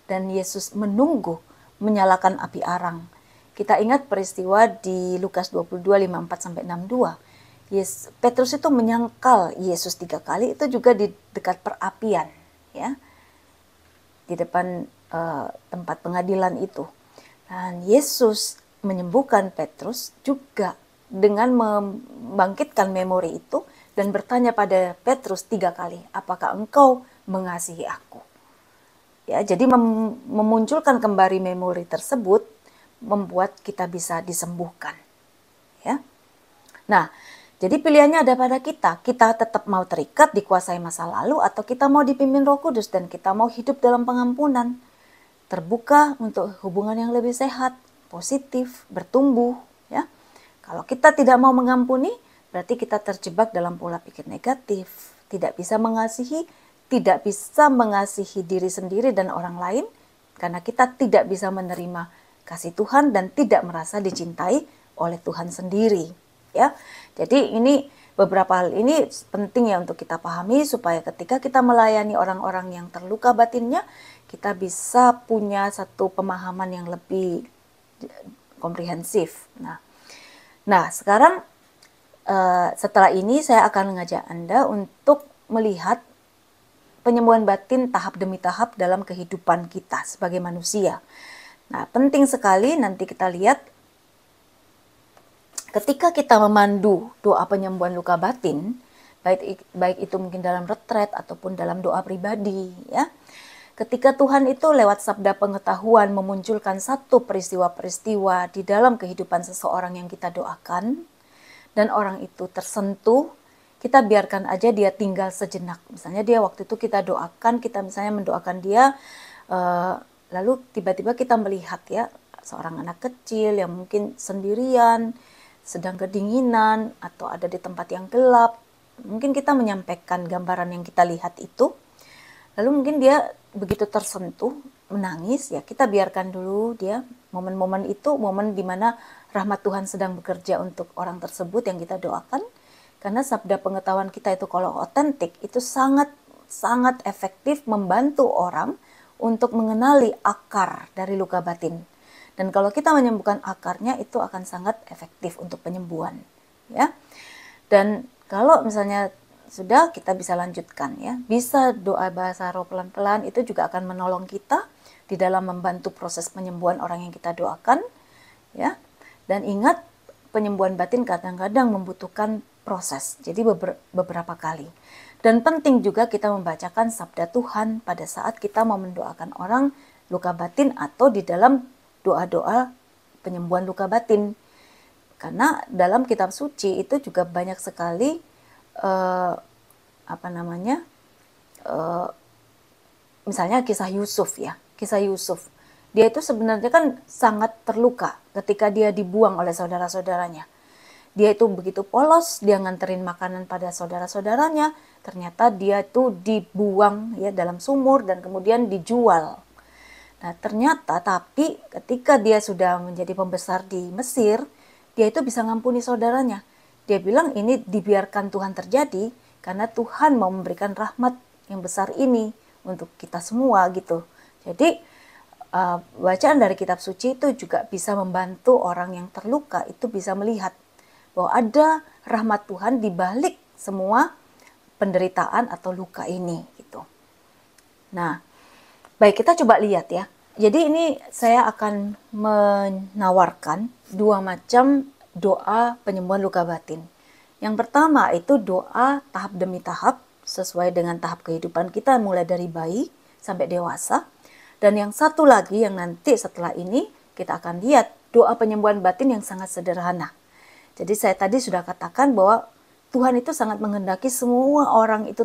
dan Yesus menunggu menyalakan api arang. Kita ingat peristiwa di Lukas 22:54-62. Petrus itu menyangkal Yesus 3 kali, itu juga di dekat perapian ya. Di depan tempat pengadilan itu. Dan Yesus menyembuhkan Petrus juga dengan membangkitkan memori itu dan bertanya pada Petrus 3 kali, apakah engkau mengasihi aku? Ya, jadi memunculkan kembali memori tersebut membuat kita bisa disembuhkan. Ya. Nah, jadi pilihannya ada pada kita. Kita tetap mau terikat, dikuasai masa lalu, atau kita mau dipimpin Roh Kudus dan kita mau hidup dalam pengampunan. Terbuka untuk hubungan yang lebih sehat, positif, bertumbuh. Ya. Kalau kita tidak mau mengampuni, berarti kita terjebak dalam pola pikir negatif. Tidak bisa mengasihi, tidak bisa mengasihi diri sendiri dan orang lain, karena kita tidak bisa menerima kasih Tuhan dan tidak merasa dicintai oleh Tuhan sendiri. Ya, jadi ini beberapa hal ini penting ya untuk kita pahami supaya ketika kita melayani orang-orang yang terluka batinnya, kita bisa punya satu pemahaman yang lebih komprehensif. Nah sekarang setelah ini saya akan mengajak Anda untuk melihat penyembuhan batin tahap demi tahap dalam kehidupan kita sebagai manusia. Nah, penting sekali nanti kita lihat ketika kita memandu doa penyembuhan luka batin, baik itu mungkin dalam retret ataupun dalam doa pribadi ya. Ketika Tuhan itu lewat sabda pengetahuan memunculkan satu peristiwa-peristiwa di dalam kehidupan seseorang yang kita doakan, dan orang itu tersentuh, kita biarkan aja dia tinggal sejenak. Misalnya dia waktu itu kita doakan, kita misalnya mendoakan dia, lalu tiba-tiba kita melihat ya, seorang anak kecil yang mungkin sendirian, sedang kedinginan, atau ada di tempat yang gelap. Mungkin kita menyampaikan gambaran yang kita lihat itu, lalu mungkin dia begitu tersentuh, menangis, ya kita biarkan dulu dia, momen-momen itu, momen di mana rahmat Tuhan sedang bekerja untuk orang tersebut yang kita doakan, karena sabda pengetahuan kita itu kalau otentik, itu sangat efektif membantu orang untuk mengenali akar dari luka batin. Dan kalau kita menyembuhkan akarnya, itu akan sangat efektif untuk penyembuhan. Ya. Dan kalau misalnya sudah, kita bisa lanjutkan ya. Bisa doa bahasa roh pelan-pelan, itu juga akan menolong kita di dalam membantu proses penyembuhan orang yang kita doakan ya. Dan ingat, penyembuhan batin kadang-kadang membutuhkan proses. Jadi beberapa kali. Dan penting juga kita membacakan sabda Tuhan pada saat kita mau mendoakan orang luka batin atau di dalam doa-doa penyembuhan luka batin. Karena dalam kitab suci itu juga banyak sekali misalnya kisah Yusuf ya. Kisah Yusuf. Dia itu sebenarnya kan sangat terluka ketika dia dibuang oleh saudara-saudaranya. Dia itu begitu polos, dia nganterin makanan pada saudara-saudaranya, ternyata dia itu dibuang ya dalam sumur dan kemudian dijual. Nah, ternyata tapi ketika dia sudah menjadi pembesar di Mesir, dia itu bisa ngampuni saudaranya. Dia bilang ini dibiarkan Tuhan terjadi karena Tuhan mau memberikan rahmat yang besar ini untuk kita semua gitu. Jadi bacaan dari kitab suci itu juga bisa membantu orang yang terluka itu bisa melihat bahwa ada rahmat Tuhan di balik semua penderitaan atau luka ini gitu. Nah, baik, kita coba lihat ya. Jadi ini saya akan menawarkan dua macam doa penyembuhan luka batin. Yang pertama itu doa tahap demi tahap sesuai dengan tahap kehidupan kita mulai dari bayi sampai dewasa. Dan yang satu lagi yang nanti setelah ini kita akan lihat doa penyembuhan batin yang sangat sederhana. Jadi saya tadi sudah katakan bahwa Tuhan itu sangat menghendaki semua orang itu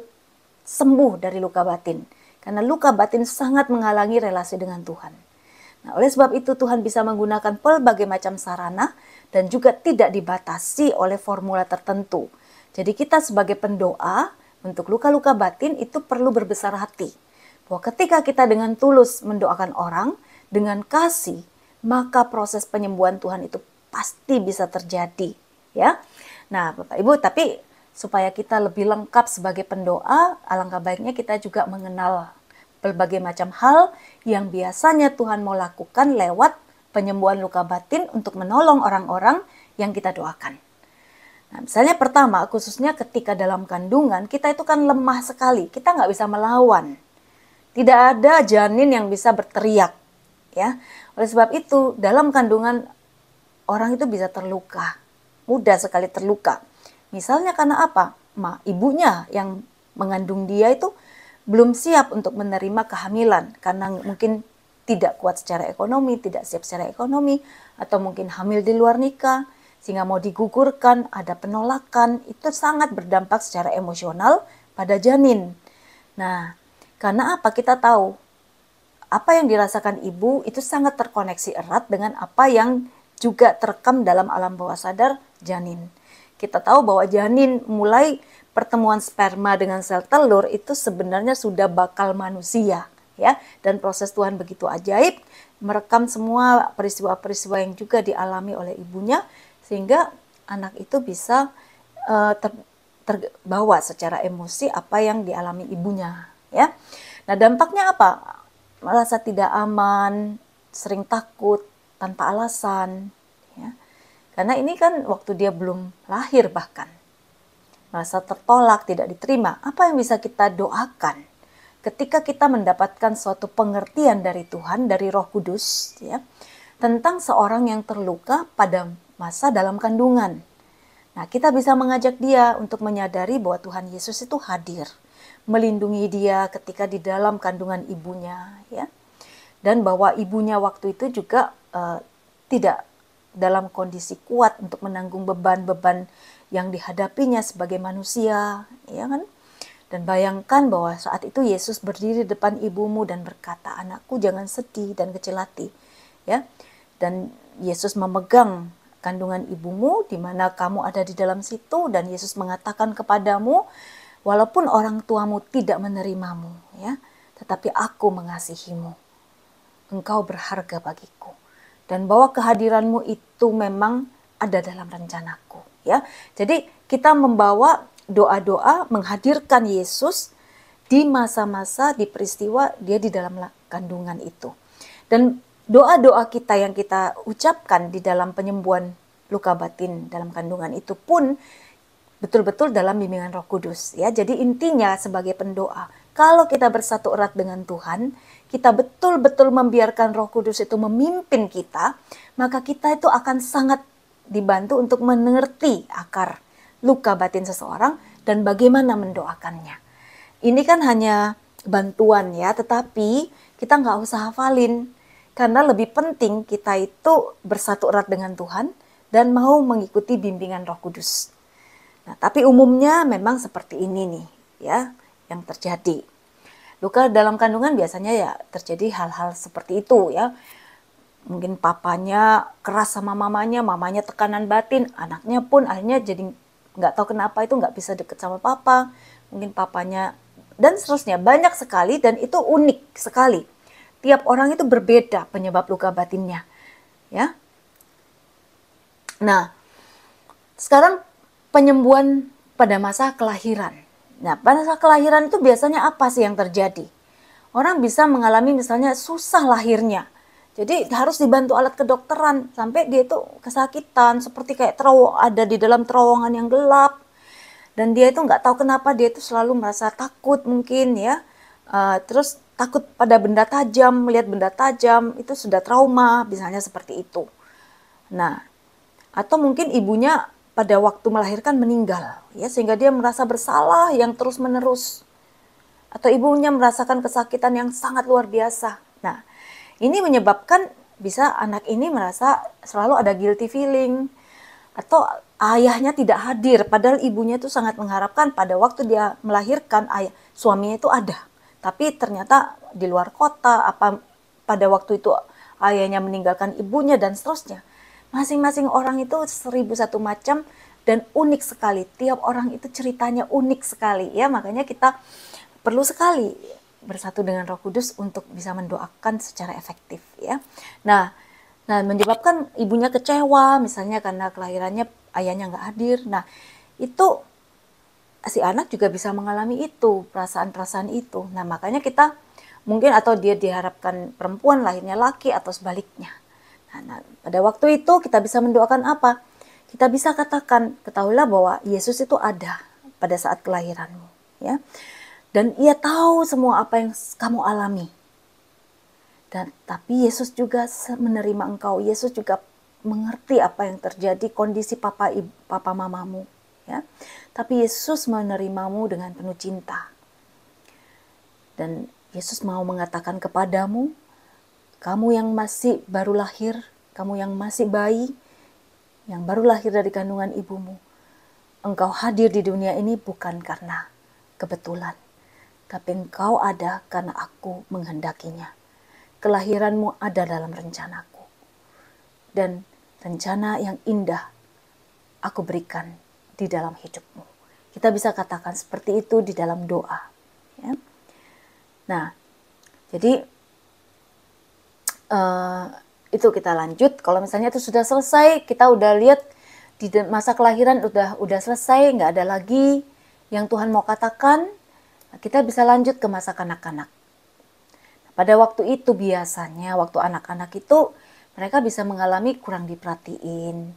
sembuh dari luka batin. Karena luka batin sangat menghalangi relasi dengan Tuhan. Nah, oleh sebab itu Tuhan bisa menggunakan berbagai macam sarana dan juga tidak dibatasi oleh formula tertentu. Jadi kita sebagai pendoa untuk luka-luka batin itu perlu berbesar hati. Bahwa ketika kita dengan tulus mendoakan orang, dengan kasih, maka proses penyembuhan Tuhan itu pasti bisa terjadi. Ya. Nah, Bapak Ibu, tapi supaya kita lebih lengkap sebagai pendoa, alangkah baiknya kita juga mengenal berbagai macam hal yang biasanya Tuhan mau lakukan lewat penyembuhan luka batin untuk menolong orang-orang yang kita doakan. Nah, misalnya pertama, khususnya ketika dalam kandungan, kita itu kan lemah sekali, kita nggak bisa melawan. Tidak ada janin yang bisa berteriak, ya. Oleh sebab itu, dalam kandungan orang itu bisa terluka, mudah sekali terluka. Misalnya karena apa? Ibunya yang mengandung dia itu belum siap untuk menerima kehamilan karena mungkin tidak kuat secara ekonomi, tidak siap secara ekonomi, atau mungkin hamil di luar nikah, sehingga mau digugurkan, ada penolakan, itu sangat berdampak secara emosional pada janin. Nah, karena apa? Kita tahu apa yang dirasakan ibu itu sangat terkoneksi erat dengan apa yang juga terekam dalam alam bawah sadar janin. Kita tahu bahwa janin mulai pertemuan sperma dengan sel telur itu sebenarnya sudah bakal manusia, ya. Dan proses Tuhan begitu ajaib, merekam semua peristiwa-peristiwa yang juga dialami oleh ibunya sehingga anak itu bisa terbawa secara emosi apa yang dialami ibunya. Ya, nah dampaknya apa? Merasa tidak aman, sering takut tanpa alasan, ya. Karena ini kan waktu dia belum lahir bahkan, merasa tertolak, tidak diterima. Apa yang bisa kita doakan ketika kita mendapatkan suatu pengertian dari Tuhan, dari Roh Kudus, ya, tentang seorang yang terluka pada masa dalam kandungan. Nah, kita bisa mengajak dia untuk menyadari bahwa Tuhan Yesus itu hadir, melindungi dia ketika di dalam kandungan ibunya, ya, dan bahwa ibunya waktu itu juga tidak dalam kondisi kuat untuk menanggung beban-beban yang dihadapinya sebagai manusia, ya kan? Dan bayangkan bahwa saat itu Yesus berdiri depan ibumu dan berkata, "Anakku, jangan sedih dan kecil hati," ya. Dan Yesus memegang kandungan ibumu di mana kamu ada di dalam situ, dan Yesus mengatakan kepadamu, walaupun orang tuamu tidak menerimamu, ya, tetapi aku mengasihimu. Engkau berharga bagiku. Dan bahwa kehadiranmu itu memang ada dalam rencanaku, ya. Jadi kita membawa doa-doa menghadirkan Yesus di masa-masa, di peristiwa dia di dalam kandungan itu. Dan doa-doa kita yang kita ucapkan di dalam penyembuhan luka batin dalam kandungan itu pun betul-betul dalam bimbingan Roh Kudus ya. Jadi intinya sebagai pendoa, kalau kita bersatu erat dengan Tuhan, kita betul-betul membiarkan Roh Kudus itu memimpin kita, maka kita itu akan sangat dibantu untuk mengerti akar luka batin seseorang dan bagaimana mendoakannya. Ini kan hanya bantuan ya, tetapi kita nggak usah hafalin, karena lebih penting kita itu bersatu erat dengan Tuhan dan mau mengikuti bimbingan Roh Kudus. Nah, tapi umumnya memang seperti ini nih ya yang terjadi. Luka dalam kandungan biasanya ya terjadi hal-hal seperti itu ya. Mungkin papanya keras sama mamanya, mamanya tekanan batin, anaknya pun akhirnya jadi nggak tahu kenapa itu nggak bisa deket sama papa. Mungkin papanya dan seterusnya, banyak sekali dan itu unik sekali. Tiap orang itu berbeda penyebab luka batinnya ya. Nah, sekarang penyembuhan pada masa kelahiran. Nah, pada masa kelahiran itu biasanya apa sih yang terjadi? Orang bisa mengalami misalnya susah lahirnya. Jadi harus dibantu alat kedokteran sampai dia itu kesakitan seperti kayak ada di dalam terowongan yang gelap. Dan dia itu nggak tahu kenapa dia itu selalu merasa takut mungkin ya. Terus takut pada benda tajam, melihat benda tajam itu sudah trauma misalnya seperti itu. Nah, atau mungkin ibunya pada waktu melahirkan meninggal ya, sehingga dia merasa bersalah yang terus-menerus, atau ibunya merasakan kesakitan yang sangat luar biasa. Nah, ini menyebabkan bisa anak ini merasa selalu ada guilty feeling, atau ayahnya tidak hadir padahal ibunya itu sangat mengharapkan pada waktu dia melahirkan suaminya itu ada, tapi ternyata di luar kota, pada waktu itu ayahnya meninggalkan ibunya dan seterusnya. Masing-masing orang itu 1001 macam dan unik sekali. Tiap orang itu ceritanya unik sekali ya. Makanya kita perlu sekali bersatu dengan Roh Kudus untuk bisa mendoakan secara efektif ya. Nah menyebabkan ibunya kecewa misalnya karena kelahirannya ayahnya nggak hadir. Nah itu si anak juga bisa mengalami itu, perasaan-perasaan itu. Nah makanya kita mungkin, atau dia diharapkan perempuan lahirnya laki atau sebaliknya. Nah, pada waktu itu kita bisa mendoakan apa? Kita bisa katakan, ketahuilah bahwa Yesus itu ada pada saat kelahiranmu, ya. Dan Ia tahu semua apa yang kamu alami. Tapi Yesus juga menerima engkau. Yesus juga mengerti apa yang terjadi, kondisi papa mamamu, ya. Tapi Yesus menerimamu dengan penuh cinta. Dan Yesus mau mengatakan kepadamu, kamu yang masih baru lahir, kamu yang masih bayi, yang baru lahir dari kandungan ibumu, engkau hadir di dunia ini bukan karena kebetulan, tapi engkau ada karena aku menghendakinya. Kelahiranmu ada dalam rencanaku. Dan rencana yang indah aku berikan di dalam hidupmu. Kita bisa katakan seperti itu di dalam doa. Ya. Nah, jadi itu kita lanjut. Kalau misalnya itu sudah selesai, kita udah lihat di masa kelahiran udah selesai, nggak ada lagi yang Tuhan mau katakan, kita bisa lanjut ke masa kanak-kanak. Pada waktu itu biasanya, waktu anak-anak itu mereka bisa mengalami kurang diperhatiin,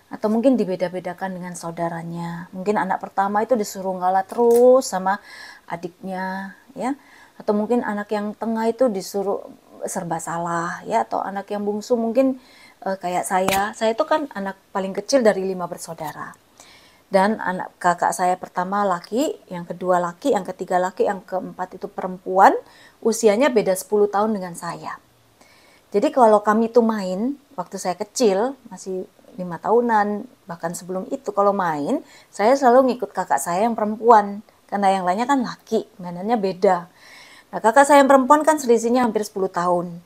atau mungkin dibeda-bedakan dengan saudaranya. Mungkin anak pertama itu disuruh ngalah terus sama adiknya, ya. Atau mungkin anak yang tengah itu disuruh serba salah, ya. Atau anak yang bungsu mungkin kayak saya itu kan anak paling kecil dari 5 bersaudara. Dan anak kakak saya pertama laki, yang kedua laki, yang ketiga laki, yang keempat itu perempuan, usianya beda 10 tahun dengan saya. Jadi kalau kami itu main, waktu saya kecil, masih 5 tahunan, bahkan sebelum itu kalau main, saya selalu ngikut kakak saya yang perempuan, karena yang lainnya kan laki, mainannya beda. Nah kakak saya yang perempuan kan selisihnya hampir 10 tahun.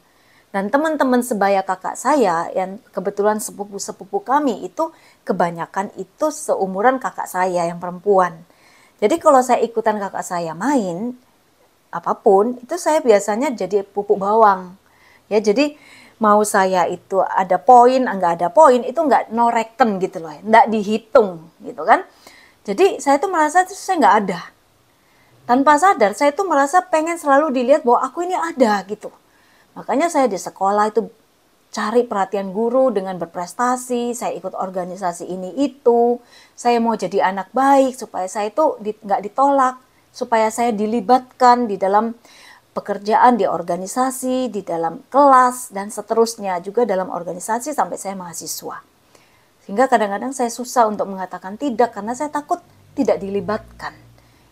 Dan teman-teman sebaya kakak saya yang kebetulan sepupu-sepupu kami itu kebanyakan itu seumuran kakak saya yang perempuan. Jadi kalau saya ikutan kakak saya main apapun, itu saya biasanya jadi pupuk bawang. Ya, jadi mau saya itu ada poin, enggak ada poin, itu enggak noreken gitu loh, enggak dihitung gitu kan. Jadi saya tuh merasa saya enggak ada. Tanpa sadar saya tuh merasa pengen selalu dilihat bahwa aku ini ada gitu. Makanya saya di sekolah itu cari perhatian guru dengan berprestasi, saya ikut organisasi ini itu, saya mau jadi anak baik supaya saya itu nggak ditolak, supaya saya dilibatkan di dalam pekerjaan di organisasi, di dalam kelas, dan seterusnya juga dalam organisasi sampai saya mahasiswa. Sehingga kadang-kadang saya susah untuk mengatakan tidak karena saya takut tidak dilibatkan.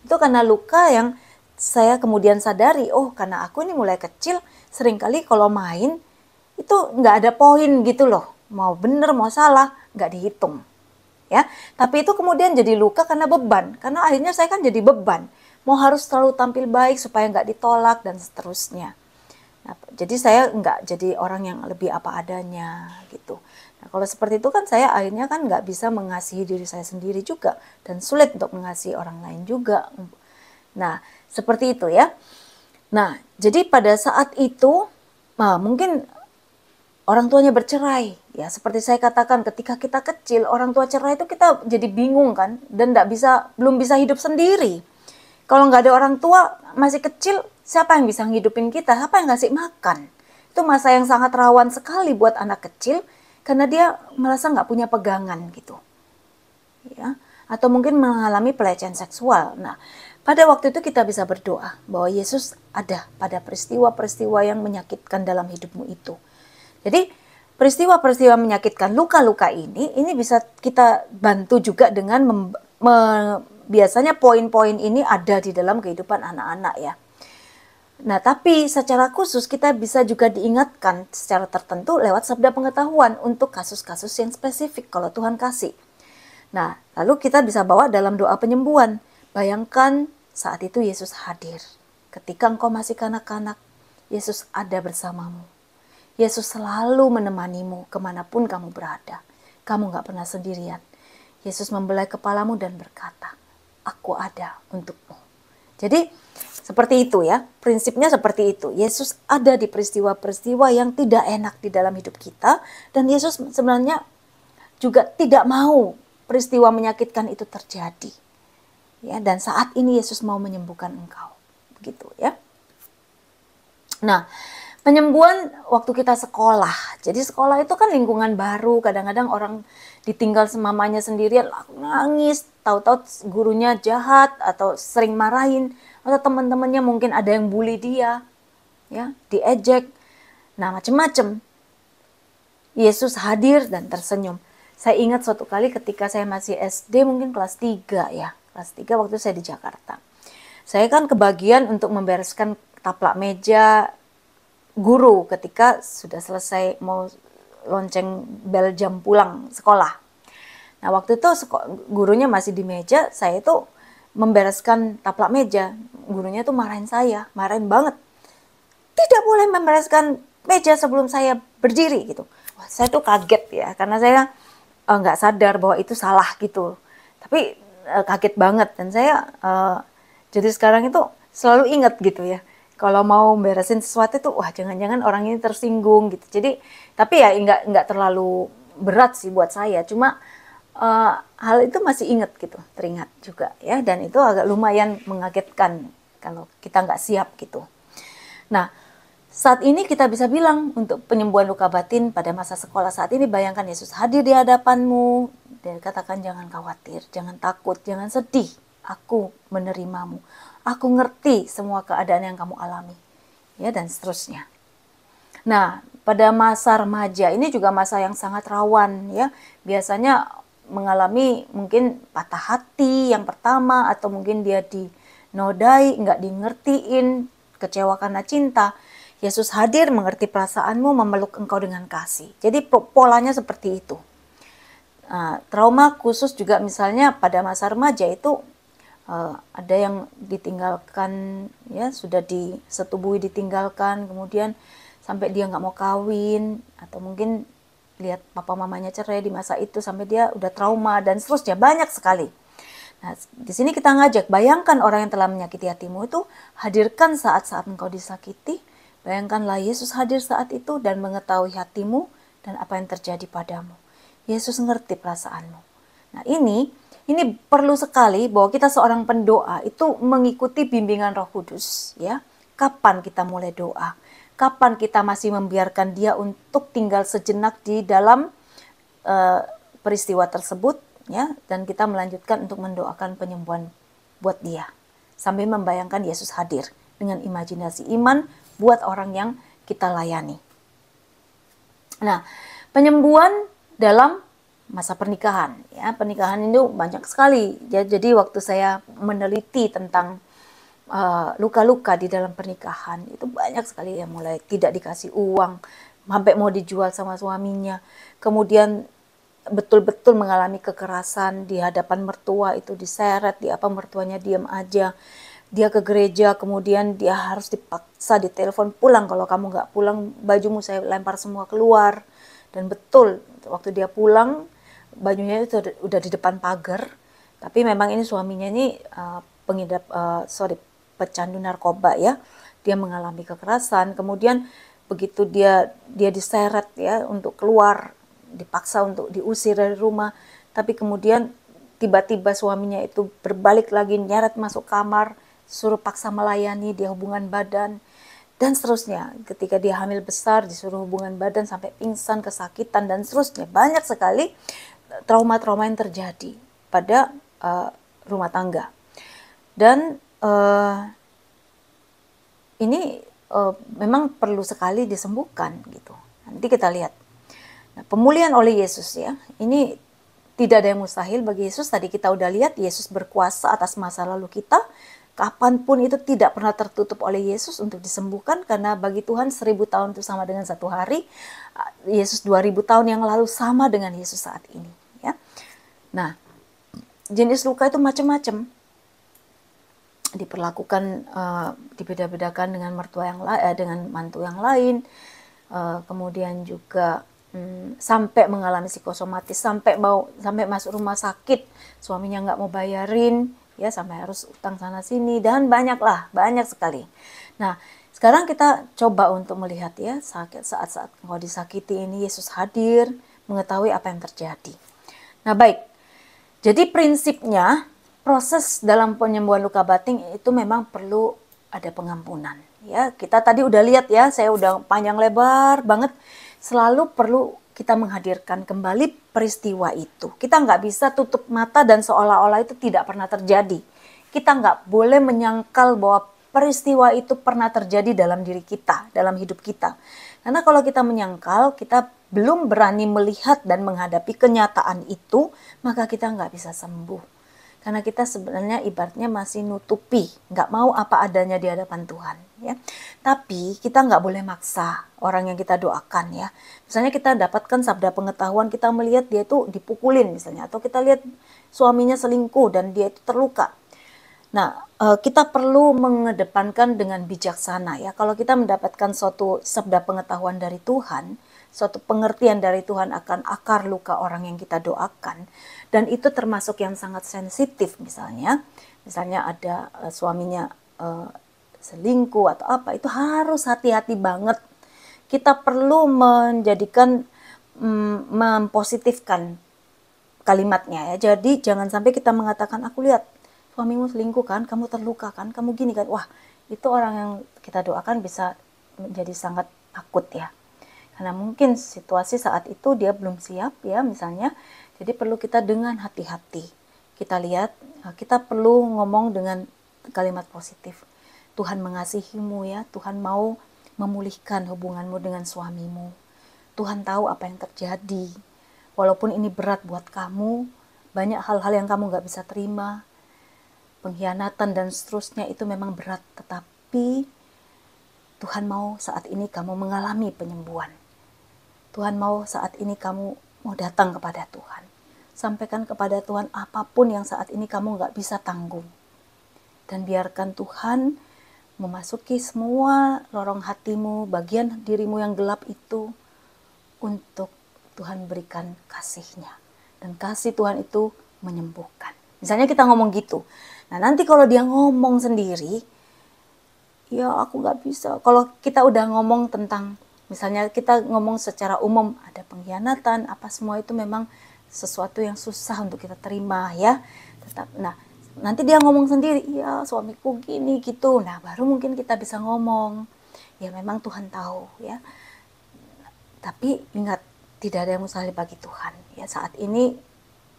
Itu karena luka yang saya kemudian sadari, oh karena aku ini mulai kecil, seringkali kalau main, itu nggak ada poin gitu loh, mau bener mau salah nggak dihitung, ya. Tapi itu kemudian jadi luka karena beban, karena akhirnya saya kan jadi beban, mau harus selalu tampil baik supaya nggak ditolak dan seterusnya. Nah, jadi saya nggak jadi orang yang lebih apa adanya gitu. Nah, kalau seperti itu kan saya akhirnya kan nggak bisa mengasihi diri saya sendiri juga dan sulit untuk mengasihi orang lain juga. Nah, seperti itu ya. Nah, jadi pada saat itu mungkin orang tuanya bercerai, ya seperti saya katakan ketika kita kecil orang tua cerai itu kita jadi bingung kan dan belum bisa hidup sendiri. Kalau nggak ada orang tua masih kecil, siapa yang bisa ngidupin kita? Siapa yang ngasih makan? Itu masa yang sangat rawan sekali buat anak kecil karena dia merasa nggak punya pegangan gitu, ya. Atau mungkin mengalami pelecehan seksual. Nah, pada waktu itu kita bisa berdoa bahwa Yesus ada pada peristiwa-peristiwa yang menyakitkan dalam hidupmu itu. Jadi peristiwa-peristiwa menyakitkan, luka-luka ini bisa kita bantu juga dengan biasanya poin-poin ini ada di dalam kehidupan anak-anak ya. Nah, tapi secara khusus kita bisa juga diingatkan secara tertentu lewat sabda pengetahuan untuk kasus-kasus yang spesifik kalau Tuhan kasih. Nah, lalu kita bisa bawa dalam doa penyembuhan. Bayangkan saat itu Yesus hadir. Ketika engkau masih kanak-kanak, Yesus ada bersamamu. Yesus selalu menemanimu kemanapun kamu berada. Kamu gak pernah sendirian. Yesus membelai kepalamu dan berkata, aku ada untukmu. Jadi seperti itu ya, prinsipnya seperti itu. Yesus ada di peristiwa-peristiwa yang tidak enak di dalam hidup kita. Dan Yesus sebenarnya juga tidak mau peristiwa menyakitkan itu terjadi. Ya, dan saat ini Yesus mau menyembuhkan engkau. Begitu ya. Nah, penyembuhan waktu kita sekolah. Jadi sekolah itu kan lingkungan baru. Kadang-kadang orang ditinggal semamanya sendirian, nangis. Tahu-tahu gurunya jahat atau sering marahin. Atau teman-temannya mungkin ada yang bully dia. Ya, diejek. Nah, macam-macam. Yesus hadir dan tersenyum. Saya ingat suatu kali ketika saya masih SD, mungkin kelas 3 ya. Kelas 3 waktu saya di Jakarta. Saya kan kebagian untuk membereskan taplak meja guru ketika sudah selesai mau lonceng bel jam pulang sekolah. Nah, waktu itu gurunya masih di meja, saya itu membereskan taplak meja. Gurunya tuh marahin saya, marahin banget. Tidak boleh membereskan meja sebelum saya berdiri gitu. Wah, saya tuh kaget ya, karena saya nggak sadar bahwa itu salah gitu. Tapi kaget banget dan saya jadi sekarang itu selalu ingat gitu ya. Kalau mau beresin sesuatu tuh, wah jangan-jangan orang ini tersinggung gitu. Jadi, tapi ya nggak terlalu berat sih buat saya. Cuma hal itu masih ingat gitu, teringat juga ya. Dan itu agak lumayan mengagetkan kalau kita nggak siap gitu. Nah, saat ini kita bisa bilang untuk penyembuhan luka batin pada masa sekolah saat ini, bayangkan Yesus hadir di hadapanmu dan katakan jangan khawatir, jangan takut, jangan sedih. Aku menerimamu. Aku ngerti semua keadaan yang kamu alami. Ya, dan seterusnya. Nah, pada masa remaja ini juga masa yang sangat rawan ya. Biasanya mengalami mungkin patah hati yang pertama atau mungkin dia dinodai, nggak dingertiin, kecewa karena cinta. Yesus hadir mengerti perasaanmu, memeluk engkau dengan kasih. Jadi polanya seperti itu. Nah, trauma khusus juga misalnya pada masa remaja itu ada yang ditinggalkan ya, sudah disetubuhi ditinggalkan, kemudian sampai dia nggak mau kawin, atau mungkin lihat papa mamanya cerai di masa itu sampai dia udah trauma dan seterusnya, banyak sekali. Nah, di sini kita ngajak, bayangkan orang yang telah menyakiti hatimu itu, hadirkan saat-saat engkau disakiti, bayangkanlah Yesus hadir saat itu dan mengetahui hatimu dan apa yang terjadi padamu. Yesus ngerti perasaanmu. Nah, ini perlu sekali bahwa kita seorang pendoa itu mengikuti bimbingan Roh Kudus ya. Kapan kita mulai doa? kapan kita masih membiarkan dia untuk tinggal sejenak di dalam peristiwa tersebut, ya, dan kita melanjutkan untuk mendoakan penyembuhan buat dia sambil membayangkan Yesus hadir dengan imajinasi iman buat orang yang kita layani. Nah, penyembuhan dalam masa pernikahan, ya, pernikahan itu banyak sekali, ya. Jadi waktu saya meneliti tentang luka-luka di dalam pernikahan, itu banyak sekali, yang mulai tidak dikasih uang sampai mau dijual sama suaminya, kemudian betul-betul mengalami kekerasan di hadapan mertua, itu diseret, mertuanya diam aja, dia ke gereja, kemudian dia harus dipaksa ditelepon pulang, kalau kamu nggak pulang bajumu saya lempar semua keluar. Dan betul waktu dia pulang bajunya itu udah di depan pagar, tapi memang ini suaminya ini pecandu narkoba, ya. Dia mengalami kekerasan, kemudian begitu dia diseret, ya, untuk keluar, dipaksa untuk diusir dari rumah, tapi kemudian tiba-tiba suaminya itu berbalik lagi, nyeret masuk kamar, suruh paksa melayani, dia hubungan badan, dan seterusnya. Ketika dia hamil besar, disuruh hubungan badan sampai pingsan, kesakitan, dan seterusnya. Banyak sekali trauma-trauma yang terjadi pada rumah tangga. Dan ini memang perlu sekali disembuhkan, gitu. Nanti kita lihat. Nah, pemulihan oleh Yesus, ya, ini tidak ada yang mustahil bagi Yesus. Tadi kita udah lihat Yesus berkuasa atas masa lalu kita. Kapanpun itu tidak pernah tertutup oleh Yesus untuk disembuhkan, karena bagi Tuhan 1000 tahun itu sama dengan 1 hari. Yesus 2000 tahun yang lalu sama dengan Yesus saat ini, ya. Nah, jenis luka itu macam-macam. Diperlakukan dibeda-bedakan dengan mertua yang lain, dengan mantu yang lain. Kemudian juga sampai mengalami psikosomatis, sampai masuk rumah sakit, suaminya nggak mau bayarin, ya, sampai harus utang sana sini, dan banyak sekali. Nah, sekarang kita coba untuk melihat, ya, saat-saat engkau disakiti ini Yesus hadir, mengetahui apa yang terjadi. Nah, baik. Jadi prinsipnya proses dalam penyembuhan luka batin itu memang perlu ada pengampunan, ya. Kita tadi udah lihat, ya, saya udah panjang lebar banget. Selalu perlu kita menghadirkan kembali peristiwa itu. Kita nggak bisa tutup mata dan seolah-olah itu tidak pernah terjadi. Kita nggak boleh menyangkal bahwa peristiwa itu pernah terjadi dalam diri kita, dalam hidup kita. Karena kalau kita menyangkal, kita belum berani melihat dan menghadapi kenyataan itu, maka kita nggak bisa sembuh. Karena kita sebenarnya ibaratnya masih nutupi, nggak mau apa adanya di hadapan Tuhan, ya. Tapi kita nggak boleh maksa orang yang kita doakan, ya. Misalnya kita dapatkan sabda pengetahuan, kita melihat dia itu dipukulin misalnya, atau kita lihat suaminya selingkuh dan dia itu terluka. Nah, kita perlu mengedepankan dengan bijaksana, ya. Kalau kita mendapatkan suatu sabda pengetahuan dari Tuhan, suatu pengertian dari Tuhan akan akar luka orang yang kita doakan, dan itu termasuk yang sangat sensitif, misalnya ada suaminya selingkuh atau apa, itu harus hati-hati banget. Kita perlu mempositifkan kalimatnya, ya. Jadi jangan sampai kita mengatakan, aku lihat suamimu selingkuh kan, kamu terluka kan, kamu gini kan. Wah, itu orang yang kita doakan bisa menjadi sangat takut, ya. Karena mungkin situasi saat itu dia belum siap, ya, misalnya. Jadi perlu kita dengan hati-hati. Kita lihat, kita perlu ngomong dengan kalimat positif. Tuhan mengasihimu, ya. Tuhan mau memulihkan hubunganmu dengan suamimu. Tuhan tahu apa yang terjadi. Walaupun ini berat buat kamu, banyak hal-hal yang kamu gak bisa terima, pengkhianatan dan seterusnya, itu memang berat. Tetapi Tuhan mau saat ini kamu mengalami penyembuhan. Tuhan mau saat ini kamu mau datang kepada Tuhan. Sampaikan kepada Tuhan apapun yang saat ini kamu gak bisa tanggung. Dan biarkan Tuhan memasuki semua lorong hatimu, bagian dirimu yang gelap itu, untuk Tuhan berikan kasih-Nya. Dan kasih Tuhan itu menyembuhkan. Misalnya kita ngomong gitu. Nah, nanti kalau dia ngomong sendiri, ya aku gak bisa. Kalau kita udah ngomong tentang, misalnya kita ngomong secara umum, ada pengkhianatan, apa semua itu memang sesuatu yang susah untuk kita terima, ya. Nah, nanti dia ngomong sendiri, ya suamiku gini gitu. Nah, baru mungkin kita bisa ngomong, ya memang Tuhan tahu ya. Tapi ingat, tidak ada yang mustahil bagi Tuhan. Ya, saat ini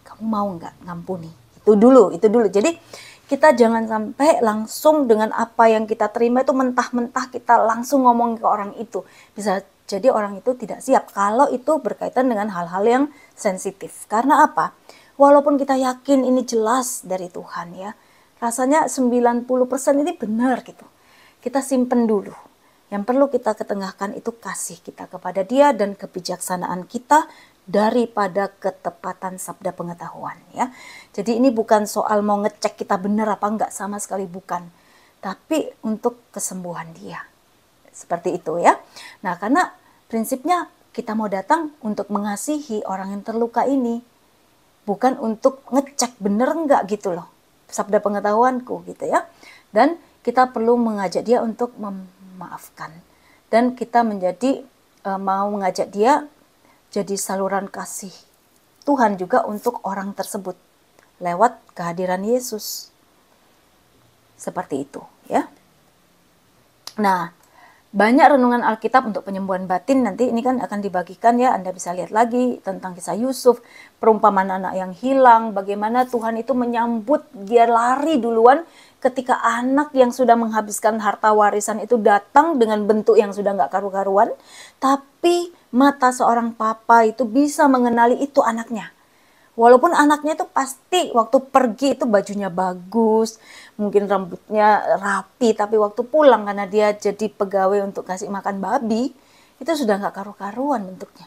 kamu mau nggak ngampuni? Itu dulu. Jadi kita jangan sampai langsung dengan apa yang kita terima itu mentah-mentah kita langsung ngomong ke orang itu. Bisa jadi orang itu tidak siap kalau itu berkaitan dengan hal-hal yang sensitif. Karena apa? Walaupun kita yakin ini jelas dari Tuhan ya, rasanya 90% ini benar gitu. Kita simpen dulu. Yang perlu kita ketengahkan itu kasih kita kepada Dia dan kebijaksanaan kita daripada ketepatan sabda pengetahuan ya. Jadi ini bukan soal mau ngecek kita benar apa enggak, sama sekali bukan. Tapi untuk kesembuhan dia. Seperti itu ya. Nah, karena prinsipnya kita mau datang untuk mengasihi orang yang terluka ini. Bukan untuk ngecek benar enggak gitu loh. Sabda pengetahuanku gitu ya. Dan kita perlu mengajak dia untuk memaafkan. Dan kita menjadi mau mengajak dia jadi saluran kasih Tuhan juga untuk orang tersebut lewat kehadiran Yesus. Seperti itu ya. Nah, banyak renungan Alkitab untuk penyembuhan batin nanti ini kan akan dibagikan ya. Anda bisa lihat lagi tentang kisah Yusuf, perumpamaan anak yang hilang, bagaimana Tuhan itu menyambut dia lari duluan ketika anak yang sudah menghabiskan harta warisan itu datang dengan bentuk yang sudah nggak karu-karuan, tapi mata seorang papa itu bisa mengenali itu anaknya. Walaupun anaknya itu pasti waktu pergi itu bajunya bagus, mungkin rambutnya rapi, tapi waktu pulang karena dia jadi pegawai untuk kasih makan babi, itu sudah nggak karu-karuan bentuknya.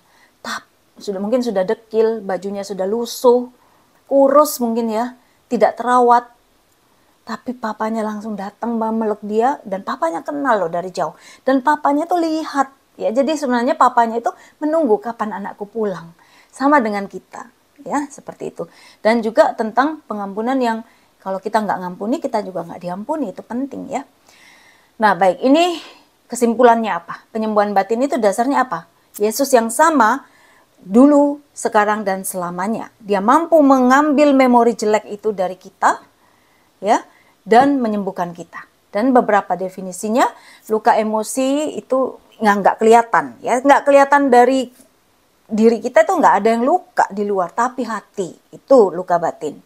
Mungkin sudah dekil, bajunya sudah lusuh, kurus mungkin ya, tidak terawat. Tapi papanya langsung datang memeluk dia dan papanya kenal loh dari jauh. Dan papanya tuh lihat ya. Jadi sebenarnya papanya itu menunggu kapan anakku pulang. Sama dengan kita ya, seperti itu. Dan juga tentang pengampunan yang kalau kita nggak ngampuni kita juga nggak diampuni, itu penting ya. Nah baik, ini kesimpulannya apa? Penyembuhan batin itu dasarnya apa? Yesus yang sama dulu, sekarang dan selamanya. Dia mampu mengambil memori jelek itu dari kita ya, dan menyembuhkan kita. Dan beberapa definisinya, luka emosi itu nggak kelihatan ya, nggak kelihatan dari diri kita, itu nggak ada yang luka di luar, tapi hati itu luka batin.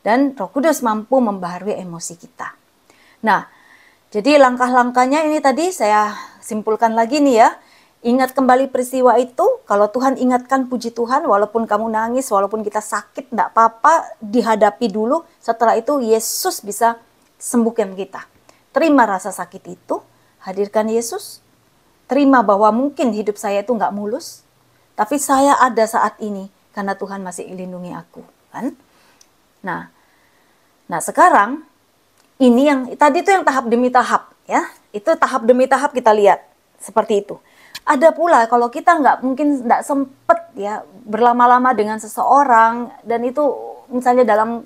Dan Roh Kudus mampu membaharui emosi kita. Nah, jadi langkah-langkahnya ini tadi saya simpulkan lagi nih ya. Ingat kembali peristiwa itu, kalau Tuhan ingatkan puji Tuhan, walaupun kamu nangis, walaupun kita sakit, enggak apa-apa, dihadapi dulu, setelah itu Yesus bisa sembuhkan kita. Terima rasa sakit itu, hadirkan Yesus, terima bahwa mungkin hidup saya itu enggak mulus, tapi saya ada saat ini, karena Tuhan masih melindungi aku. Kan? Nah sekarang, ini yang, tadi itu yang tahap demi tahap, ya, itu tahap demi tahap kita lihat, seperti itu. Ada pula kalau kita mungkin nggak sempet ya berlama-lama dengan seseorang, dan itu misalnya dalam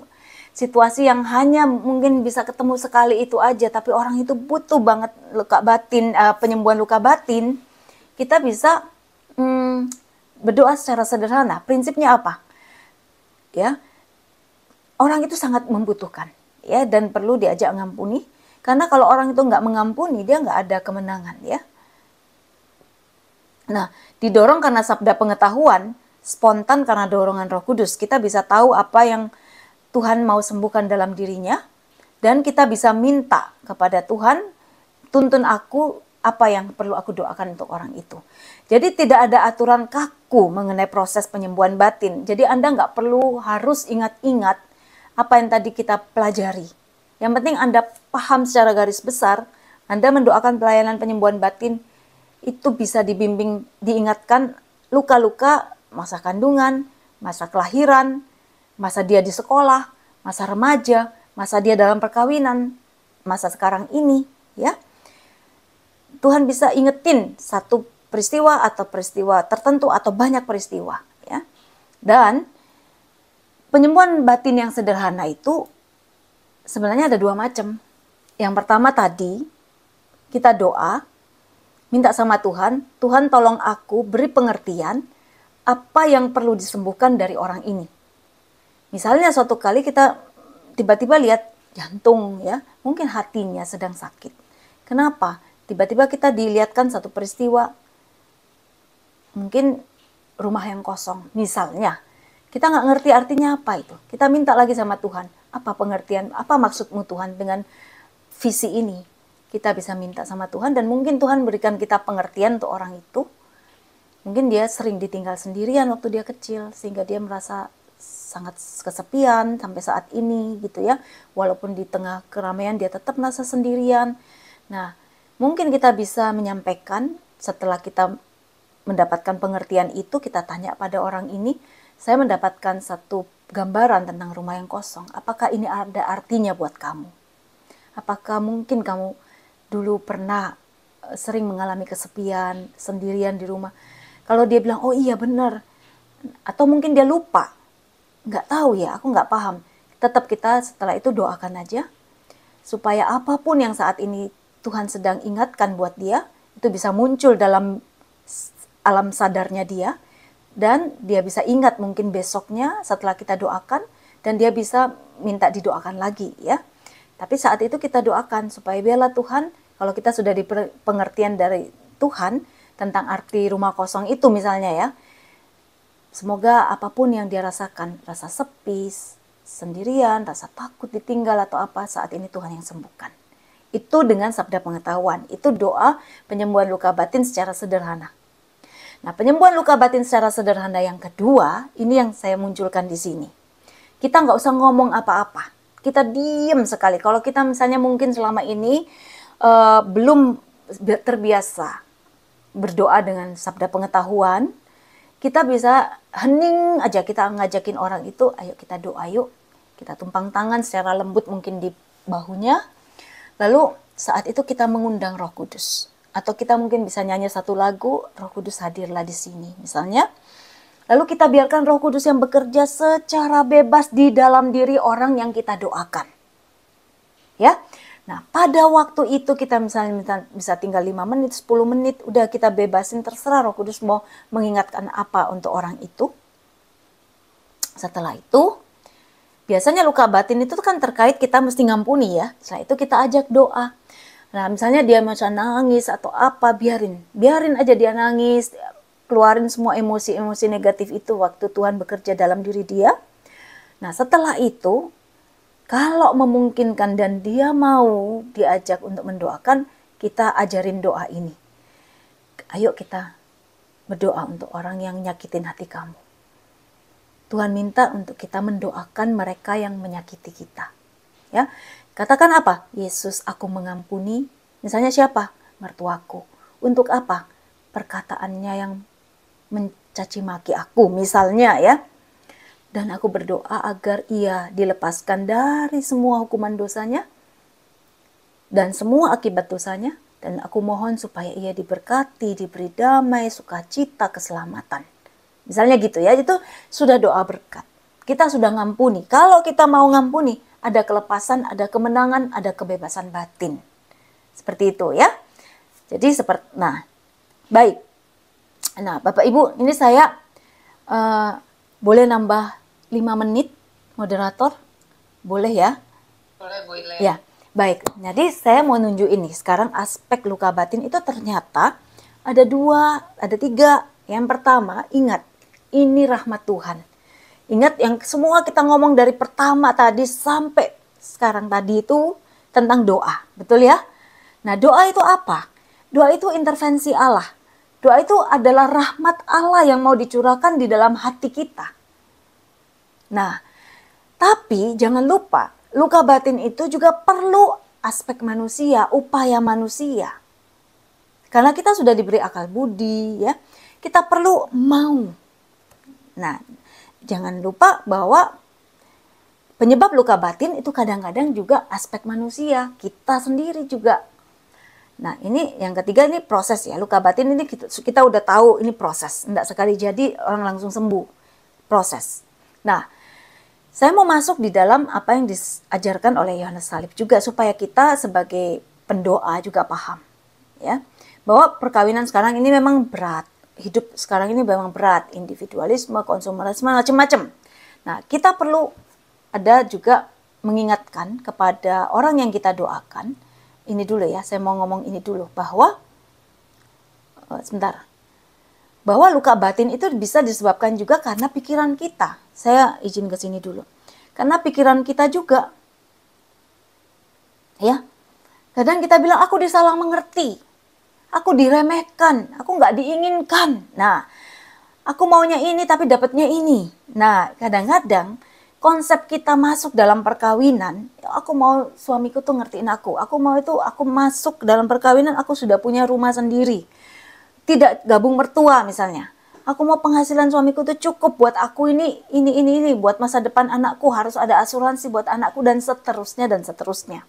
situasi yang hanya mungkin bisa ketemu sekali itu aja, tapi orang itu butuh banget luka batin, penyembuhan luka batin, kita bisa berdoa secara sederhana. Prinsipnya apa? Ya, orang itu sangat membutuhkan ya, dan perlu diajak ngampuni, karena kalau orang itu nggak mengampuni, dia nggak ada kemenangan ya. Nah, didorong karena sabda pengetahuan, spontan karena dorongan Roh Kudus, kita bisa tahu apa yang Tuhan mau sembuhkan dalam dirinya, dan kita bisa minta kepada Tuhan, tuntun aku apa yang perlu aku doakan untuk orang itu. Jadi tidak ada aturan kaku mengenai proses penyembuhan batin. Jadi Anda nggak perlu harus ingat-ingat apa yang tadi kita pelajari. Yang penting Anda paham secara garis besar, Anda mendoakan pelayanan penyembuhan batin, itu bisa dibimbing, diingatkan luka-luka masa kandungan, masa kelahiran, masa dia di sekolah, masa remaja, masa dia dalam perkawinan, masa sekarang ini, ya. Tuhan bisa ingetin satu peristiwa atau peristiwa tertentu atau banyak peristiwa, ya. Dan penyembuhan batin yang sederhana itu sebenarnya ada dua macam. Yang pertama tadi, kita doa, minta sama Tuhan, Tuhan tolong aku beri pengertian apa yang perlu disembuhkan dari orang ini. Misalnya suatu kali kita tiba-tiba lihat jantung ya, mungkin hatinya sedang sakit. Kenapa? Tiba-tiba kita dilihatkan satu peristiwa, mungkin rumah yang kosong, misalnya. Kita nggak ngerti artinya apa itu. Kita minta lagi sama Tuhan, apa pengertian, apa maksudmu Tuhan dengan visi ini. Kita bisa minta sama Tuhan dan mungkin Tuhan berikan kita pengertian untuk orang itu. Mungkin dia sering ditinggal sendirian waktu dia kecil, sehingga dia merasa sangat kesepian sampai saat ini gitu ya. Walaupun di tengah keramaian dia tetap merasa sendirian. Nah, mungkin kita bisa menyampaikan setelah kita mendapatkan pengertian itu, kita tanya pada orang ini, saya mendapatkan satu gambaran tentang rumah yang kosong. Apakah ini ada artinya buat kamu? Apakah mungkin kamu dulu pernah sering mengalami kesepian, sendirian di rumah? Kalau dia bilang, oh iya benar. Atau mungkin dia lupa. Nggak tahu ya, aku nggak paham. Tetap kita setelah itu doakan aja. Supaya apapun yang saat ini Tuhan sedang ingatkan buat dia, itu bisa muncul dalam alam sadarnya dia. Dan dia bisa ingat mungkin besoknya setelah kita doakan, dan dia bisa minta didoakan lagi ya. Tapi saat itu kita doakan supaya biarlah Tuhan, kalau kita sudah di pengertian dari Tuhan tentang arti rumah kosong itu misalnya ya, semoga apapun yang dia rasakan, rasa sepi, sendirian, rasa takut ditinggal atau apa, saat ini Tuhan yang sembuhkan. Itu dengan sabda pengetahuan, itu doa penyembuhan luka batin secara sederhana. Nah, penyembuhan luka batin secara sederhana yang kedua, ini yang saya munculkan di sini. Kita nggak usah ngomong apa-apa. Kita diem sekali. Kalau kita misalnya mungkin selama ini belum terbiasa berdoa dengan sabda pengetahuan, kita bisa hening aja, kita ngajakin orang itu, ayo kita doa yuk. Kita tumpang tangan secara lembut mungkin di bahunya. Lalu saat itu kita mengundang Roh Kudus. Atau kita mungkin bisa nyanyi satu lagu, Roh Kudus hadirlah di sini misalnya. Lalu kita biarkan Roh Kudus yang bekerja secara bebas di dalam diri orang yang kita doakan. Ya. Nah, pada waktu itu kita misalnya bisa tinggal 5 menit, 10 menit, udah kita bebasin, terserah Roh Kudus mau mengingatkan apa untuk orang itu. Setelah itu, biasanya luka batin itu kan terkait kita mesti ngampuni ya. Setelah itu kita ajak doa. Nah, misalnya dia macam nangis atau apa, biarin aja dia nangis, keluarin semua emosi-emosi negatif itu waktu Tuhan bekerja dalam diri dia. Nah, setelah itu, kalau memungkinkan dan dia mau diajak untuk mendoakan, kita ajarin doa ini. Ayo kita berdoa untuk orang yang nyakitin hati kamu. Tuhan minta untuk kita mendoakan mereka yang menyakiti kita. Ya. Katakan apa? Yesus, aku mengampuni. Misalnya siapa? Mertuaku. Untuk apa? Perkataannya yang mencaci maki aku misalnya ya. Dan aku berdoa agar ia dilepaskan dari semua hukuman dosanya dan semua akibat dosanya. Dan aku mohon supaya ia diberkati, diberi damai, sukacita, keselamatan. Misalnya gitu ya, itu sudah doa berkat. Kita sudah ngampuni. Kalau kita mau ngampuni, ada kelepasan, ada kemenangan, ada kebebasan batin. Seperti itu ya. Jadi baik. Nah, Bapak Ibu, ini saya boleh nambah 5 menit, moderator? Boleh ya? Boleh. Ya, baik. Jadi saya mau nunjuk ini. Sekarang aspek luka batin itu ternyata ada 2, ada 3. Yang pertama, ingat, ini rahmat Tuhan. Ingat yang semua kita ngomong dari pertama tadi sampai sekarang tadi itu tentang doa. Betul ya? Nah, doa itu apa? Doa itu intervensi Allah. Doa itu adalah rahmat Allah yang mau dicurahkan di dalam hati kita. Nah, tapi jangan lupa, luka batin itu juga perlu aspek manusia, upaya manusia. Karena kita sudah diberi akal budi, ya. Kita perlu mau. Nah, jangan lupa bahwa penyebab luka batin itu kadang-kadang juga aspek manusia, kita sendiri juga. Nah, ini yang ketiga, ini proses ya. Luka batin ini kita udah tahu ini proses. Enggak sekali jadi orang langsung sembuh. Proses. Nah, saya mau masuk di dalam apa yang diajarkan oleh Yohanes Salib juga supaya kita sebagai pendoa juga paham. Ya, bahwa perkawinan sekarang ini memang berat. Hidup sekarang ini memang berat. Individualisme, konsumerisme, macam-macam. Nah, kita perlu ada juga mengingatkan kepada orang yang kita doakan ini dulu ya, saya mau ngomong ini dulu, bahwa, sebentar, bahwa luka batin itu bisa disebabkan juga karena pikiran kita. Saya izin ke sini dulu. Karena pikiran kita juga, ya, kadang kita bilang, aku disalah mengerti, aku diremehkan, aku nggak diinginkan. Nah, aku maunya ini tapi dapatnya ini. Nah, kadang-kadang konsep kita masuk dalam perkawinan, aku mau suamiku tuh ngertiin aku mau itu, aku masuk dalam perkawinan, aku sudah punya rumah sendiri, tidak gabung mertua misalnya. Aku mau penghasilan suamiku tuh cukup buat aku ini, buat masa depan anakku, harus ada asuransi buat anakku, dan seterusnya dan seterusnya.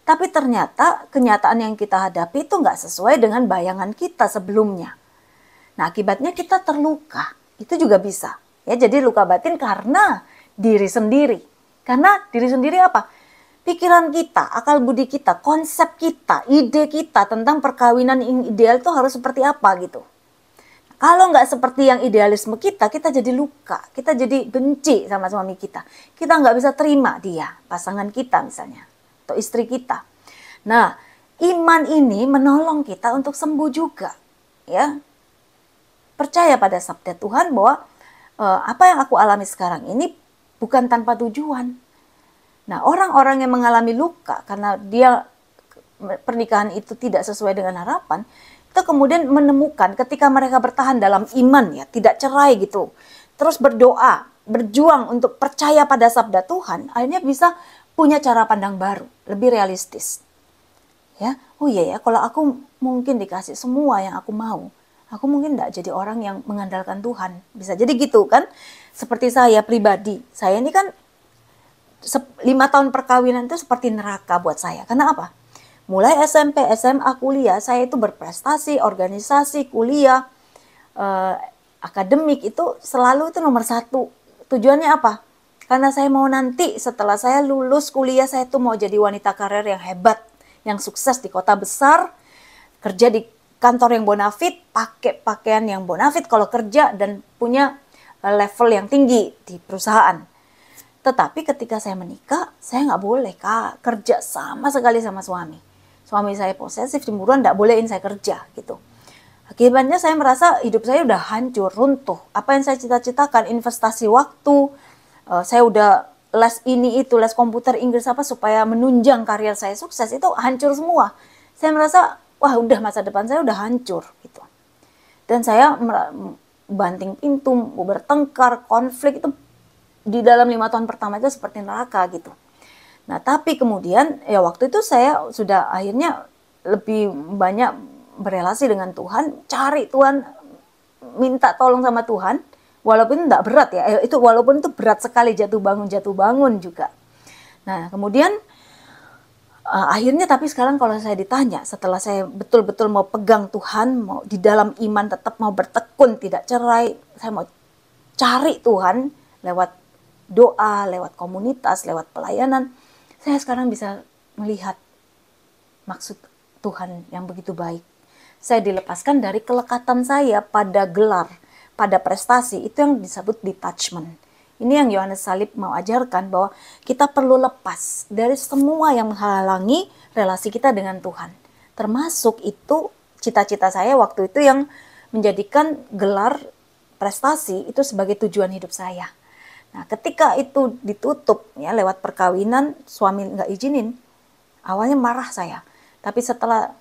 Tapi ternyata kenyataan yang kita hadapi itu nggak sesuai dengan bayangan kita sebelumnya. Nah, akibatnya kita terluka. Itu juga bisa. Ya, jadi luka batin karena diri sendiri. Karena diri sendiri apa? Pikiran kita, akal budi kita, konsep kita, ide kita tentang perkawinan yang ideal itu harus seperti apa gitu. Kalau nggak seperti yang idealisme kita jadi luka. Kita jadi benci sama suami kita. Kita nggak bisa terima dia, pasangan kita misalnya, atau istri kita. Nah, iman ini menolong kita untuk sembuh juga. Ya, percaya pada sabda Tuhan bahwa apa yang aku alami sekarang ini bukan tanpa tujuan. Nah, orang-orang yang mengalami luka karena dia pernikahan itu tidak sesuai dengan harapan, itu kemudian menemukan ketika mereka bertahan dalam iman, ya, tidak cerai gitu, terus berdoa, berjuang untuk percaya pada sabda Tuhan, akhirnya bisa punya cara pandang baru, lebih realistis. Ya, oh iya ya, kalau aku mungkin dikasih semua yang aku mau, aku mungkin tidak jadi orang yang mengandalkan Tuhan. Bisa jadi gitu kan? Seperti saya pribadi, saya ini kan 5 tahun perkawinan itu seperti neraka buat saya. Karena apa? Mulai SMP, SMA, kuliah, saya itu berprestasi, organisasi, kuliah, akademik itu selalu itu nomor 1. Tujuannya apa? Karena saya mau nanti setelah saya lulus kuliah, saya tuh mau jadi wanita karir yang hebat, yang sukses di kota besar, kerja di kantor yang bonafit, pakai pakaian yang bonafit kalau kerja, dan punya level yang tinggi di perusahaan. Tetapi ketika saya menikah, saya nggak boleh kerja sama sekali sama suami. Suami saya posesif, cemburuan, nggak bolehin saya kerja gitu. Akibatnya saya merasa hidup saya udah hancur, runtuh. Apa yang saya cita-citakan, investasi waktu, saya udah les ini itu, les komputer Inggris apa supaya menunjang karir saya sukses, itu hancur semua. Saya merasa, wah udah masa depan saya udah hancur gitu. Dan saya banting pintu, bertengkar, konflik itu di dalam 5 tahun pertama itu seperti neraka gitu. Nah, tapi kemudian ya waktu itu saya sudah akhirnya lebih banyak berelasi dengan Tuhan, cari Tuhan, minta tolong sama Tuhan, walaupun tidak berat ya, itu walaupun itu berat sekali, jatuh bangun juga. Nah, kemudian akhirnya tapi sekarang kalau saya ditanya, setelah saya betul-betul mau pegang Tuhan, mau di dalam iman tetap mau bertekun, tidak cerai, saya mau cari Tuhan lewat doa, lewat komunitas, lewat pelayanan, saya sekarang bisa melihat maksud Tuhan yang begitu baik. Saya dilepaskan dari kelekatan saya pada gelar, pada prestasi, itu yang disebut detachment. Ini yang Yohanes Salib mau ajarkan, bahwa kita perlu lepas dari semua yang menghalangi relasi kita dengan Tuhan. Termasuk itu cita-cita saya waktu itu yang menjadikan gelar prestasi itu sebagai tujuan hidup saya. Nah, ketika itu ditutup ya lewat perkawinan, suami nggak izinin, awalnya marah saya. Tapi setelah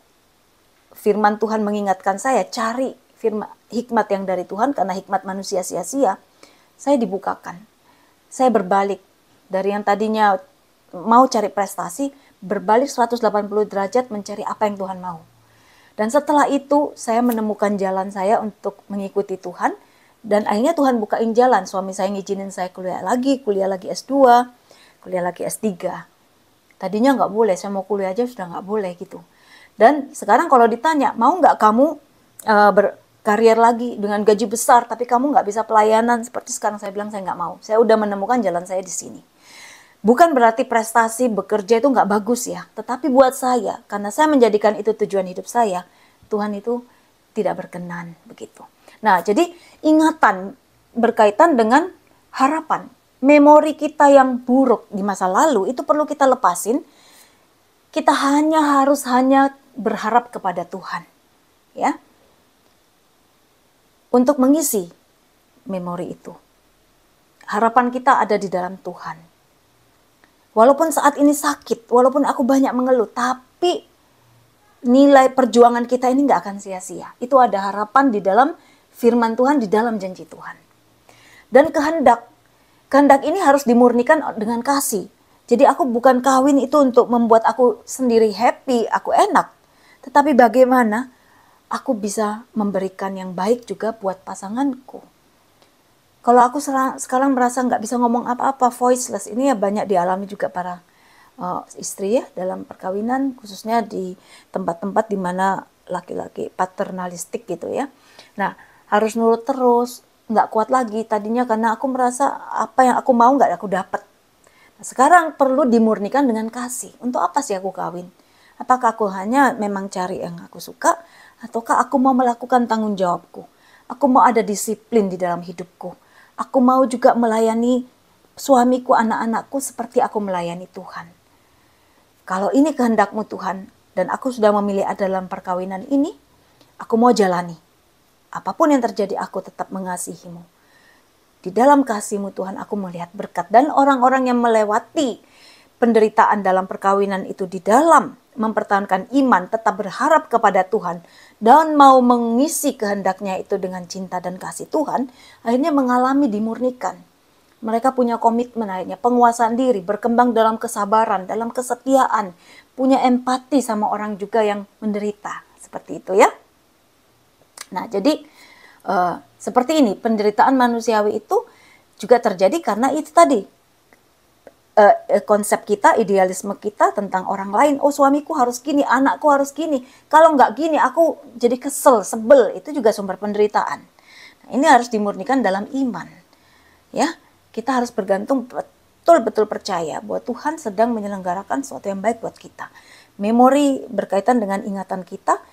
firman Tuhan mengingatkan saya, cari hikmat yang dari Tuhan, karena hikmat manusia sia-sia, saya dibukakan. Saya berbalik dari yang tadinya mau cari prestasi, berbalik 180 derajat mencari apa yang Tuhan mau. Dan setelah itu saya menemukan jalan saya untuk mengikuti Tuhan. Dan akhirnya Tuhan bukain jalan, suami saya ngizinin saya kuliah lagi S2, kuliah lagi S3. Tadinya nggak boleh, saya mau kuliah aja sudah nggak boleh gitu. Dan sekarang kalau ditanya, mau nggak kamu berkarier lagi dengan gaji besar, tapi kamu nggak bisa pelayanan seperti sekarang, saya bilang saya nggak mau. Saya udah menemukan jalan saya di sini. Bukan berarti prestasi bekerja itu nggak bagus ya, tetapi buat saya, karena saya menjadikan itu tujuan hidup saya, Tuhan itu tidak berkenan begitu. Nah, jadi ingatan berkaitan dengan harapan. Memori kita yang buruk di masa lalu itu perlu kita lepasin. kita hanya berharap kepada Tuhan, ya, untuk mengisi memori itu. Harapan kita ada di dalam Tuhan. Walaupun saat ini sakit, walaupun aku banyak mengeluh, tapi nilai perjuangan kita ini nggak akan sia-sia. Itu ada harapan di dalam firman Tuhan, di dalam janji Tuhan. Dan kehendak ini harus dimurnikan dengan kasih. Jadi aku bukan kawin itu untuk membuat aku sendiri happy, aku enak. Tetapi bagaimana aku bisa memberikan yang baik juga buat pasanganku. Kalau aku sekarang merasa nggak bisa ngomong apa-apa, voiceless, ini ya banyak dialami juga para istri ya dalam perkawinan, khususnya di tempat-tempat di mana laki-laki paternalistik gitu ya. Nah, harus nurut terus, nggak kuat lagi tadinya karena aku merasa apa yang aku mau nggak aku dapat. Nah, sekarang perlu dimurnikan dengan kasih. Untuk apa sih aku kawin? Apakah aku hanya memang cari yang aku suka, ataukah aku mau melakukan tanggung jawabku? Aku mau ada disiplin di dalam hidupku. Aku mau juga melayani suamiku, anak-anakku seperti aku melayani Tuhan. Kalau ini kehendakmu Tuhan, dan aku sudah memilih ada dalam perkawinan ini, aku mau jalani. Apapun yang terjadi, aku tetap mengasihimu. Di dalam kasih-Mu Tuhan, aku melihat berkat. Dan orang-orang yang melewati penderitaan dalam perkawinan itu di dalam mempertahankan iman, tetap berharap kepada Tuhan, dan mau mengisi kehendaknya itu dengan cinta dan kasih Tuhan, akhirnya mengalami dimurnikan. Mereka punya komitmen akhirnya, penguasaan diri, berkembang dalam kesabaran, dalam kesetiaan, punya empati sama orang juga yang menderita. Seperti itu ya. Nah, jadi seperti ini, penderitaan manusiawi itu juga terjadi karena itu tadi, konsep kita, idealisme kita tentang orang lain. Oh, suamiku harus gini, anakku harus gini. Kalau nggak gini, aku jadi kesel, sebel. Itu juga sumber penderitaan. Nah, ini harus dimurnikan dalam iman. Ya, kita harus bergantung betul-betul percaya bahwa Tuhan sedang menyelenggarakan sesuatu yang baik buat kita. Memori berkaitan dengan ingatan kita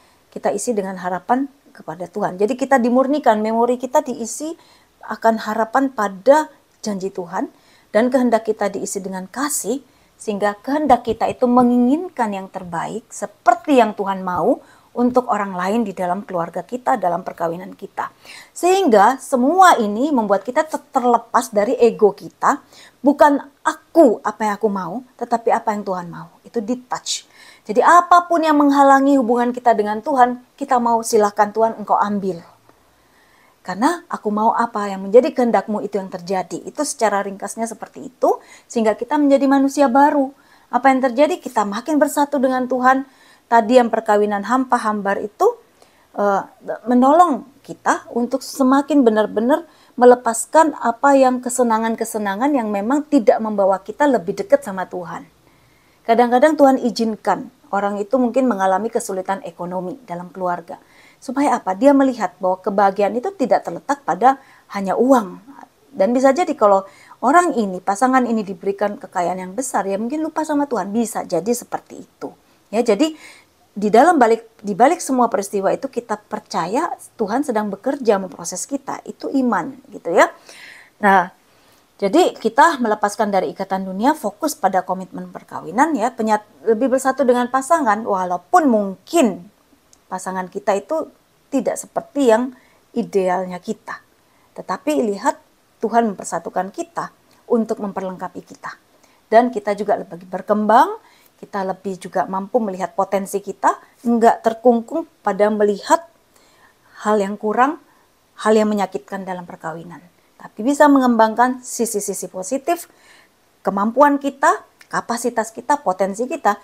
isi dengan harapan kepada Tuhan. Jadi kita dimurnikan, memori kita diisi akan harapan pada janji Tuhan, dan kehendak kita diisi dengan kasih, sehingga kehendak kita itu menginginkan yang terbaik seperti yang Tuhan mau untuk orang lain di dalam keluarga kita, dalam perkawinan kita. Sehingga semua ini membuat kita terlepas dari ego kita, bukan aku apa yang aku mau, tetapi apa yang Tuhan mau. Itu detach. Jadi apapun yang menghalangi hubungan kita dengan Tuhan, kita mau silakan Tuhan engkau ambil. Karena aku mau apa yang menjadi kehendak-Mu itu yang terjadi. Itu secara ringkasnya seperti itu, sehingga kita menjadi manusia baru. Apa yang terjadi? Kita makin bersatu dengan Tuhan. Tadi yang perkawinan hampa-hambar itu menolong kita untuk semakin benar-benar melepaskan apa yang kesenangan-kesenangan yang memang tidak membawa kita lebih dekat sama Tuhan. Kadang-kadang Tuhan izinkan orang itu mungkin mengalami kesulitan ekonomi dalam keluarga. Supaya apa? Dia melihat bahwa kebahagiaan itu tidak terletak pada hanya uang. Dan bisa jadi kalau orang ini, pasangan ini diberikan kekayaan yang besar, ya mungkin lupa sama Tuhan. Bisa jadi seperti itu. Ya, jadi di balik semua peristiwa itu kita percaya Tuhan sedang bekerja memproses kita. Itu iman gitu ya. Nah, jadi kita melepaskan dari ikatan dunia, fokus pada komitmen perkawinan ya, lebih bersatu dengan pasangan, walaupun mungkin pasangan kita itu tidak seperti yang idealnya kita. Tetapi lihat Tuhan mempersatukan kita untuk memperlengkapi kita. Dan kita juga lebih berkembang, kita lebih juga mampu melihat potensi kita, enggak terkungkung pada melihat hal yang kurang, hal yang menyakitkan dalam perkawinan. Tapi bisa mengembangkan sisi-sisi positif, kemampuan kita, kapasitas kita, potensi kita,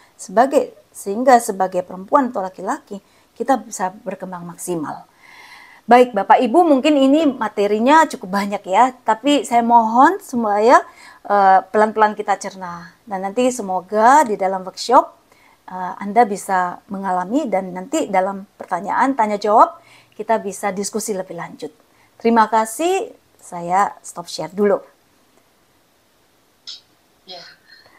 sehingga sebagai perempuan atau laki-laki, kita bisa berkembang maksimal. Baik Bapak Ibu, mungkin ini materinya cukup banyak ya, tapi saya mohon supaya pelan-pelan kita cerna. Dan nanti semoga di dalam workshop Anda bisa mengalami, dan nanti dalam pertanyaan, tanya jawab, kita bisa diskusi lebih lanjut. Terima kasih. Saya stop share dulu. Ya,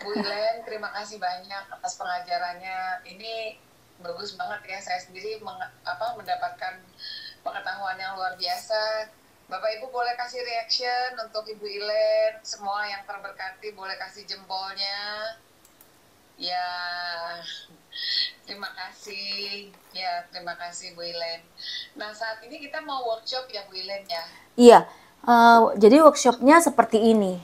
Bu Ilen, terima kasih banyak atas pengajarannya. Ini bagus banget ya. Saya sendiri mendapatkan pengetahuan yang luar biasa. Bapak Ibu boleh kasih reaction untuk Ibu Ilen. Semua yang terberkati boleh kasih jempolnya. Ya, terima kasih. Ya, terima kasih Bu Ilen. Nah, saat ini kita mau workshop ya Bu Ilen ya? Iya, jadi workshopnya seperti ini.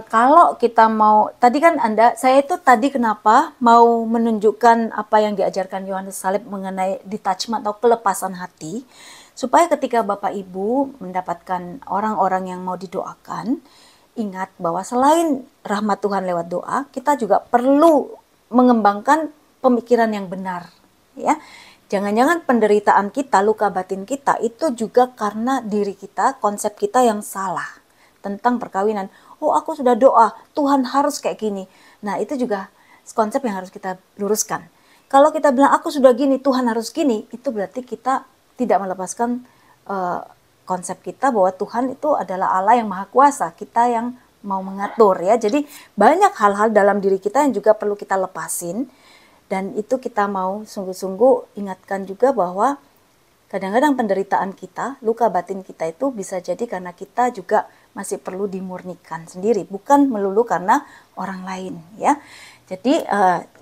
Kalau kita mau, tadi kan saya itu tadi kenapa mau menunjukkan apa yang diajarkan Yohanes Salib mengenai detachment atau kelepasan hati, supaya ketika Bapak Ibu mendapatkan orang-orang yang mau didoakan, ingat bahwa selain rahmat Tuhan lewat doa, kita juga perlu mengembangkan pemikiran yang benar, ya. Jangan-jangan penderitaan kita, luka batin kita itu juga karena diri kita, konsep kita yang salah tentang perkawinan. Oh, aku sudah doa, Tuhan harus kayak gini. Nah, itu juga konsep yang harus kita luruskan. Kalau kita bilang aku sudah gini, Tuhan harus gini, itu berarti kita tidak melepaskan konsep kita bahwa Tuhan itu adalah Allah yang maha kuasa, kita yang mau mengatur, ya. Jadi banyak hal-hal dalam diri kita yang juga perlu kita lepasin. Dan itu kita mau sungguh-sungguh ingatkan juga bahwa kadang-kadang penderitaan kita, luka batin kita itu bisa jadi karena kita juga masih perlu dimurnikan sendiri, bukan melulu karena orang lain, ya. Jadi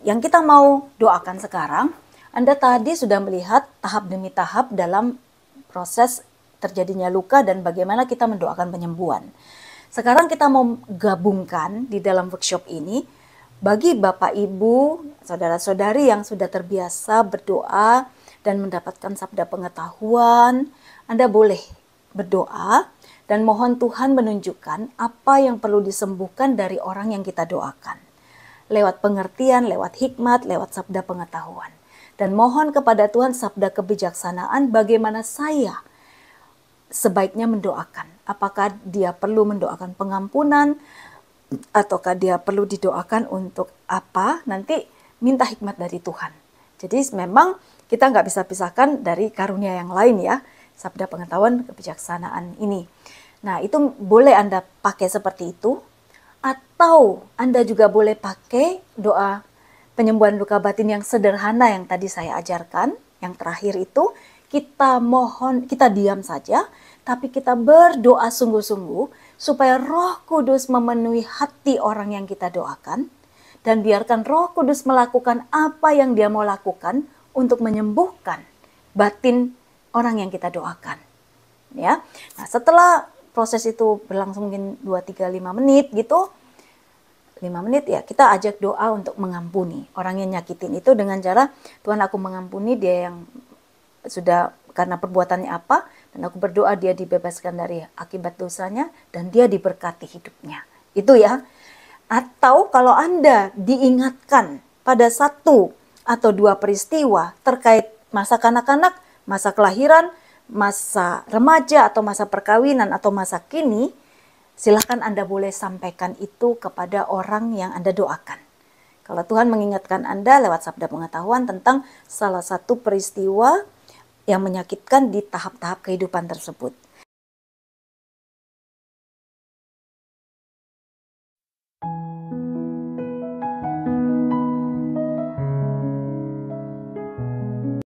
yang kita mau doakan sekarang, Anda tadi sudah melihat tahap demi tahap dalam proses terjadinya luka dan bagaimana kita mendoakan penyembuhan. Sekarang kita mau gabungkan di dalam workshop ini bagi Bapak Ibu, saudara-saudari yang sudah terbiasa berdoa dan mendapatkan sabda pengetahuan, Anda boleh berdoa dan mohon Tuhan menunjukkan apa yang perlu disembuhkan dari orang yang kita doakan. Lewat pengertian, lewat hikmat, lewat sabda pengetahuan. Dan mohon kepada Tuhan sabda kebijaksanaan bagaimana saya sebaiknya mendoakan. Apakah dia perlu mendoakan pengampunan, ataukah dia perlu didoakan untuk apa, nanti minta hikmat dari Tuhan. Jadi memang kita nggak bisa pisahkan dari karunia yang lain, ya, sabda pengetahuan kebijaksanaan ini. Nah, itu boleh Anda pakai seperti itu, atau Anda juga boleh pakai doa penyembuhan luka batin yang sederhana yang tadi saya ajarkan, yang terakhir itu, kita mohon, kita diam saja, tapi kita berdoa sungguh-sungguh supaya Roh Kudus memenuhi hati orang yang kita doakan, dan biarkan Roh Kudus melakukan apa yang Dia mau lakukan untuk menyembuhkan batin orang yang kita doakan, ya. Nah, setelah proses itu berlangsung mungkin 2, 3, 5 menit gitu, 5 menit ya, kita ajak doa untuk mengampuni orang yang nyakitin itu dengan cara, Tuhan, aku mengampuni dia yang sudah karena perbuatannya apa, dan aku berdoa dia dibebaskan dari akibat dosanya dan dia diberkati hidupnya. Itu, ya. Atau kalau Anda diingatkan pada 1 atau 2 peristiwa terkait masa kanak-kanak, masa kelahiran, masa remaja atau masa perkawinan atau masa kini, silakan Anda boleh sampaikan itu kepada orang yang Anda doakan. Kalau Tuhan mengingatkan Anda lewat sabda pengetahuan tentang salah satu peristiwa yang menyakitkan di tahap-tahap kehidupan tersebut.